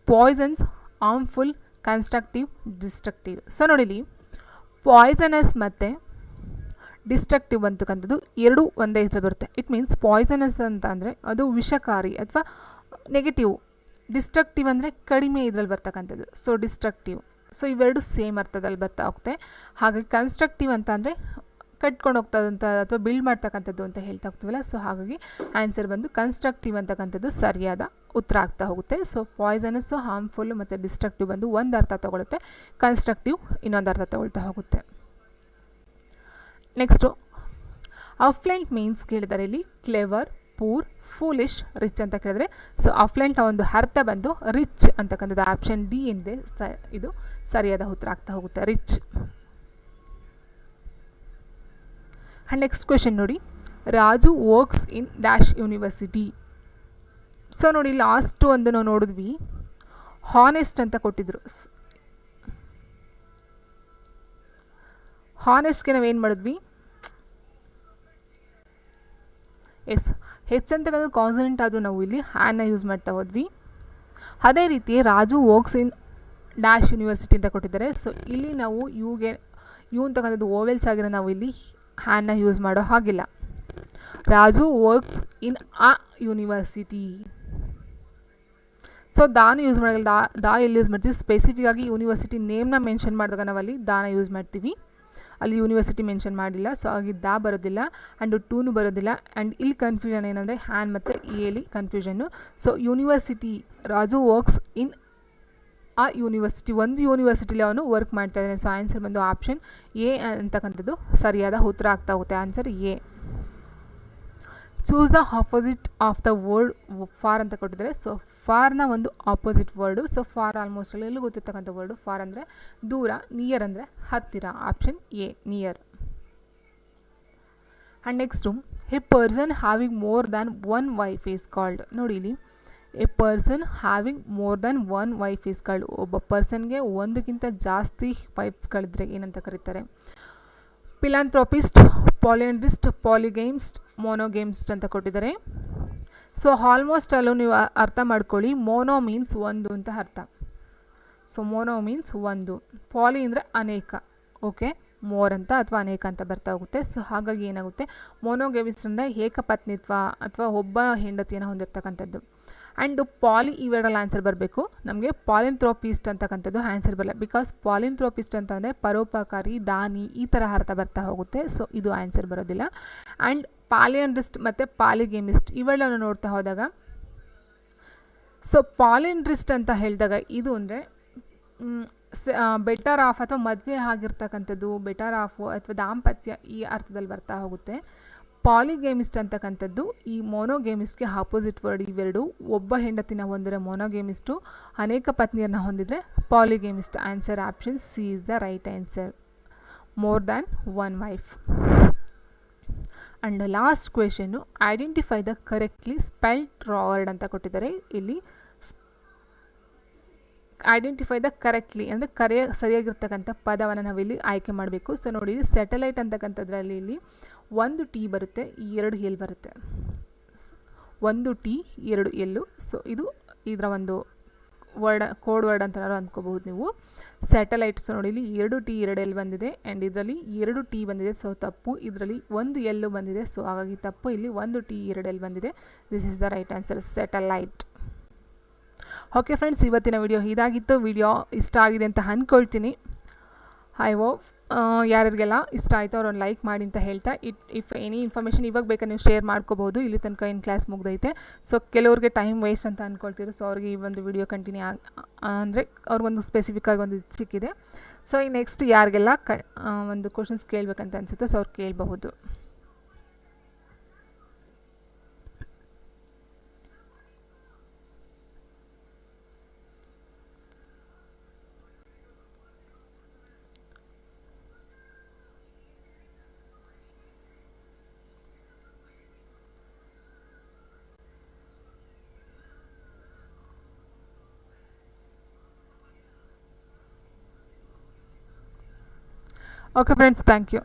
Poisson's, harmful, constructive, destructive. So ನೋಡಿಲಿ, ಪಾಯ್ಸನಸ್ ಮತ್ತು ಡಿಸ್ಟ್ರಕ್ಟಿವ್ ಅಂತಕ್ಕಂಥದ್ದು ಎರಡು ಒಂದೇ ಹೆಸರು ಬರುತ್ತೆ. ಇಟ್ ಮೀನ್ಸ್ ಪಾಯ್ಸನಸ್ ಅಂತ ಅಂದರೆ ಅದು ವಿಷಕಾರಿ ಅಥವಾ ನೆಗೆಟಿವ್, ಡಿಸ್ಟ್ರಕ್ಟಿವ್ ಅಂದರೆ ಕಡಿಮೆ ಇದರಲ್ಲಿ ಬರ್ತಕ್ಕಂಥದ್ದು. ಸೊ ಡಿಸ್ಟ್ರಕ್ಟಿವ್, ಸೊ ಇವೆರಡು ಸೇಮ್ ಅರ್ಥದಲ್ಲಿ ಬರ್ತಾ ಹೋಗುತ್ತೆ. ಹಾಗಾಗಿ ಕನ್ಸ್ಟ್ರಕ್ಟಿವ್ ಅಂತ ಅಂದರೆ ಕಟ್ಕೊಂಡು ಹೋಗ್ತದಂಥ ಅಥವಾ ಬಿಲ್ಡ್ ಮಾಡ್ತಕ್ಕಂಥದ್ದು ಅಂತ ಹೇಳ್ತಾ ಹೋಗ್ತೀವಲ್ಲ. ಸೊ ಹಾಗಾಗಿ ಆನ್ಸರ್ ಬಂದು ಕನ್ಸ್ಟ್ರಕ್ಟಿವ್ ಅಂತಕ್ಕಂಥದ್ದು ಸರಿಯಾದ ಉತ್ತರ ಆಗ್ತಾ ಹೋಗುತ್ತೆ. ಸೊ ಪಾಯ್ಸನಸ್ಸು, ಹಾರ್ಮ್ಫುಲ್ಲು ಮತ್ತು ಡಿಸ್ಟ್ರಕ್ಟಿವ್ ಬಂದು ಒಂದು ಅರ್ಥ ತಗೊಳುತ್ತೆ, ಕನ್ಸ್ಟ್ರಕ್ಟಿವ್ ಇನ್ನೊಂದು ಅರ್ಥ ತಗೊಳ್ತಾ ಹೋಗುತ್ತೆ. ನೆಕ್ಸ್ಟು, ಅಫ್ಲೆಂಟ್ ಮೀನ್ಸ್ ಕೇಳಿದ್ದಾರೆ ಇಲ್ಲಿ ಕ್ಲೆವರ್, ಪೂರ್, ಫೂಲಿಶ್, ರಿಚ್ ಅಂತ ಕೇಳಿದ್ರೆ. ಸೊ ಅಫ್ಲೆಂಟ್ ಒಂದು ಅರ್ಥ ಬಂದು ರಿಚ್ ಅಂತಕ್ಕಂಥದ್ದು ಆಪ್ಷನ್ ಡಿ ಏನಿದೆ ಇದು ಸರಿಯಾದ ಉತ್ತರ ಆಗ್ತಾ ಹೋಗುತ್ತೆ, ರಿಚ್. ಆ್ಯಂಡ್ ನೆಕ್ಸ್ಟ್ ಕ್ವೆಶನ್ ನೋಡಿ, Raju works in dash university. So ನೋಡಿ, ಲಾಸ್ಟು ಒಂದು ನಾವು ನೋಡಿದ್ವಿ, ಹಾನೆಸ್ಟ್ ಅಂತ ಕೊಟ್ಟಿದ್ರು. ಹಾನೆಸ್ಟ್ಗೆ ನಾವೇನು ಮಾಡಿದ್ವಿ, ಎಸ್ ಹೆಚ್ ಅಂತಕ್ಕಂಥ ಕಾನ್ಸನೆಂಟ್ ಆದರೂ ನಾವು ಇಲ್ಲಿ ಹ್ಯಾನ್ನ ಯೂಸ್ ಮಾಡ್ತಾ ಹೋದ್ವಿ. ಅದೇ ರೀತಿ Raju works in dash university ಅಂತ ಕೊಟ್ಟಿದ್ದಾರೆ. ಸೊ ಇಲ್ಲಿ ನಾವು ಯು ಅಂತಕ್ಕಂಥದ್ದು ಓವೆಲ್ಸ್ ಆಗಿರೋ ನಾವು ಇಲ್ಲಿ ಹ್ಯಾನ್ನ ಯೂಸ್ ಮಾಡೋ ಹಾಗಿಲ್ಲ. Raju works in a university. So ದಾನ ಯೂಸ್ ಮಾಡೋಲ್ಲ. ದಾ ಎಲ್ಲಿ ಯೂಸ್ ಮಾಡ್ತೀವಿ, ಸ್ಪೆಸಿಫಿಕ್ ಆಗಿ ಯೂನಿವರ್ಸಿಟಿ ನೇಮ್ನ ಮೆನ್ಷನ್ ಮಾಡಿದಾಗ ನಾವಲ್ಲಿ ದಾನ ಯೂಸ್ ಮಾಡ್ತೀವಿ. ಅಲ್ಲಿ ಯೂನಿವರ್ಸಿಟಿ ಮೆನ್ಷನ್ ಮಾಡಿಲ್ಲ, ಸೊ ಹಾಗೆ ದಾ ಬರೋದಿಲ್ಲ ಆ್ಯಂಡ್ ಟೂನು ಬರೋದಿಲ್ಲ. ಆ್ಯಂಡ್ ಇಲ್ಲಿ ಕನ್ಫ್ಯೂಷನ್ ಏನಂದರೆ ಹ್ಯಾನ್ ಮತ್ತು ಎಲ್ಲಿ confusion. So university, Raju works in ಆ ಯೂನಿವರ್ಸಿಟಿ, ಒಂದು ಯೂನಿವರ್ಸಿಟಿಲಿ ಅವನು ವರ್ಕ್ ಮಾಡ್ತಾ ಇದ್ದಾನೆ. ಸೊ ಆನ್ಸರ್ ಬಂದು ಆಪ್ಷನ್ ಎ ಅಂತಕ್ಕಂಥದ್ದು ಸರಿಯಾದ ಉತ್ತರ ಆಗ್ತಾ ಹೋಗುತ್ತೆ. Answer A. Choose the opposite of the word for ಅಂತ ಕೊಟ್ಟಿದ್ದಾರೆ. ಸೊ ಫಾರ್ನ ಒಂದು opposite word. So for almost ಎಲ್ಲೂ ಗೊತ್ತಿರ್ತಕ್ಕಂಥ ವರ್ಡು. ಫಾರ್ ಅಂದರೆ ದೂರ, ನಿಯರ್ ಅಂದರೆ ಹತ್ತಿರ. Option A near. And next, A person having more than one wife is called. ನೋಡಿ ಇಲ್ಲಿ, A person having more than one wife is called. ಒಬ್ಬ ಪರ್ಸನ್ಗೆ ಒಂದಕ್ಕಿಂತ ಜಾಸ್ತಿ ವೈಫ್ಸ್ಗಳಿದ್ರೆ ಏನಂತ ಕರೀತಾರೆ? ಫಿಲಾಂಥ್ರೋಪಿಸ್ಟ್, ಪಾಲಿಯಾಂಡ್ರಿಸ್ಟ್, ಪಾಲಿಗೇಮ್ಸ್ಟ್, ಮೋನೋಗೇಮ್ಸ್ಟ್ ಅಂತ ಕೊಟ್ಟಿದ್ದಾರೆ. ಸೊ ಆಲ್ಮೋಸ್ಟ್ ಅಲ್ಲೂ ನೀವು ಅರ್ಥ ಮಾಡ್ಕೊಳ್ಳಿ, ಮೋನೋ ಮೀನ್ಸ್ ಒಂದು ಅಂತ ಅರ್ಥ. ಸೊ ಮೋನೋ ಮೀನ್ಸ್ ಒಂದು, ಪಾಲಿ ಅಂದರೆ ಅನೇಕ, ಓಕೆ, ಮೋರ್ ಅಂತ ಅಥವಾ ಅನೇಕ ಅಂತ ಬರ್ತಾ ಹೋಗುತ್ತೆ. ಸೊ ಹಾಗಾಗಿ ಏನಾಗುತ್ತೆ, ಮೋನೋಗೇಮಿಸ್ಟ್ ಅಂದರೆ ಏಕಪತ್ನಿತ್ವ ಅಥವಾ ಒಬ್ಬ ಹೆಂಡತಿಯನ್ನು ಹೊಂದಿರತಕ್ಕಂಥದ್ದು. ಆ್ಯಂಡ್ ಪಾಲಿ ಇವೆರಡಲ್ಲಿ ಆನ್ಸರ್ ಬರಬೇಕು. ನಮಗೆ ಪಾಲಿಂಥ್ರೋಪಿಸ್ಟ್ ಅಂತಕ್ಕಂಥದ್ದು ಆನ್ಸರ್ ಬರಲ್ಲ. ಬಿಕಾಸ್ ಪಾಲಿಂಥ್ರೋಪಿಸ್ಟ್ ಅಂತಂದರೆ ಪರೋಪಕಾರಿ, ದಾನಿ, ಈ ಥರ ಅರ್ಥ ಬರ್ತಾ ಹೋಗುತ್ತೆ. ಸೊ ಇದು ಆನ್ಸರ್ ಬರೋದಿಲ್ಲ. ಆ್ಯಂಡ್ ಪಾಲಿಯಾಂಡ್ರಿಸ್ಟ್ ಮತ್ತು ಪಾಲಿಗೇಮಿಸ್ಟ್ ಇವೆಲ್ಲನೂ ನೋಡ್ತಾ ಹೋದಾಗ, ಸೊ ಪಾಲಿಯಾಂಡ್ರಿಸ್ಟ್ ಅಂತ ಹೇಳಿದಾಗ ಇದು ಅಂದರೆ ಬೆಟರ್ ಆಫ್ ಅಥವಾ ಮದುವೆ ಆಗಿರ್ತಕ್ಕಂಥದ್ದು, ಬೆಟರ್ ಆಫು ಅಥವಾ ದಾಂಪತ್ಯ ಈ ಅರ್ಥದಲ್ಲಿ ಬರ್ತಾ ಹೋಗುತ್ತೆ. ಪಾಲಿಗೇಮಿಸ್ಟ್ ಅಂತಕ್ಕಂಥದ್ದು ಈ ಮೋನೋಗೇಮಿಸ್ಟ್ಗೆ ಆಪೋಸಿಟ್ ವರ್ಡ್. ಇವೆರಡು, ಒಬ್ಬ ಹೆಂಡತಿನ ಹೊಂದಿರೋ ಮೋನೋಗೇಮಿಸ್ಟು, ಅನೇಕ ಪತ್ನಿಯರನ್ನ ಹೊಂದಿದ್ರೆ polygamist. Answer option C is the right answer, more than one wife. And last question, identify the correctly spelled word ಅಂತ ಕೊಟ್ಟಿದ್ದಾರೆ. ಇಲ್ಲಿ ಐಡೆಂಟಿಫೈ ದ ಕರೆಕ್ಟ್ಲಿ ಅಂದರೆ ಸರಿಯಾಗಿರ್ತಕ್ಕಂಥ ಪದವನ್ನು ನಾವಿಲ್ಲಿ ಆಯ್ಕೆ ಮಾಡಬೇಕು. ಸೊ ನೋಡಿ, ಸ್ಯಾಟಲೈಟ್ ಅಂತಕ್ಕಂಥದ್ರಲ್ಲಿ ಇಲ್ಲಿ ಒಂದು ಟಿ ಬರುತ್ತೆ, ಎರಡು ಎಲ್ ಬರುತ್ತೆ. ಒಂದು ಟಿ ಎರಡು ಎಲ್ಲು. ಸೊ ಇದು ಇದರ ಒಂದು ವರ್ಡ್, ಕೋಡ್ ವರ್ಡ್ ಅಂತ ಅಂದ್ಕೋಬಹುದು ನೀವು. ಸ್ಯಾಟಲೈಟ್. ಸೊ ನೋಡಿ, ಇಲ್ಲಿ ಎರಡು ಟಿ ಎರಡು ಎಲ್ ಬಂದಿದೆ ಆ್ಯಂಡ್ ಇದರಲ್ಲಿ ಎರಡು ಟಿ ಬಂದಿದೆ. ಸೊ ತಪ್ಪು. ಇದರಲ್ಲಿ ಒಂದು ಎಲ್ಲು ಬಂದಿದೆ. ಸೊ ಹಾಗಾಗಿ ತಪ್ಪು. ಇಲ್ಲಿ ಒಂದು ಟಿ ಎರಡು ಎಲ್ ಬಂದಿದೆ. This is the right answer, satellite. Okay friends, ಇವತ್ತಿನ ವಿಡಿಯೋ ಇದಾಗಿತ್ತು. ವಿಡಿಯೋ ಇಷ್ಟ ಆಗಿದೆ ಅಂತ ಅಂದ್ಕೊಳ್ತೀನಿ. ಐ ಹೋಪ್ ಯಾರಿಗೆಲ್ಲ ಇಷ್ಟ ಆಯಿತು ಅವ್ರೊಂದು ಲೈಕ್ ಮಾಡಿ ಅಂತ ಹೇಳ್ತಾ, ಇಫ್ ಎನಿ ಇನ್ಫಾರ್ಮೇಷನ್ ಇವಾಗ ಬೇಕಾದ್ರೆ ನೀವು ಶೇರ್ ಮಾಡ್ಕೋಬೋದು. ಇಲ್ಲಿ ತನಕ ಏನು ಕ್ಲಾಸ್ ಮುಗ್ದೈತೆ. ಸೊ ಕೆಲವ್ರಿಗೆ ಟೈಮ್ ವೇಸ್ಟ್ ಅಂತ ಅಂದ್ಕೊಳ್ತೀರಿ. ಸೊ ಅವ್ರಿಗೆ ಈ ಒಂದು ವಿಡಿಯೋ ಕಂಟಿನ್ಯೂ ಅಂದರೆ ಅವ್ರಿಗೊಂದು ಸ್ಪೆಸಿಫಿಕ್ಕಾಗಿ ಒಂದು ಸಿಕ್ಕಿದೆ. ಸೊ ಈ ನೆಕ್ಸ್ಟ್ ಯಾರಿಗೆಲ್ಲ ಒಂದು ಕ್ವಶನ್ಸ್ ಕೇಳಬೇಕಂತ ಅನಿಸುತ್ತೋ ಸೊ ಅವ್ರು ಕೇಳಬಹುದು. Okay friends, thank you.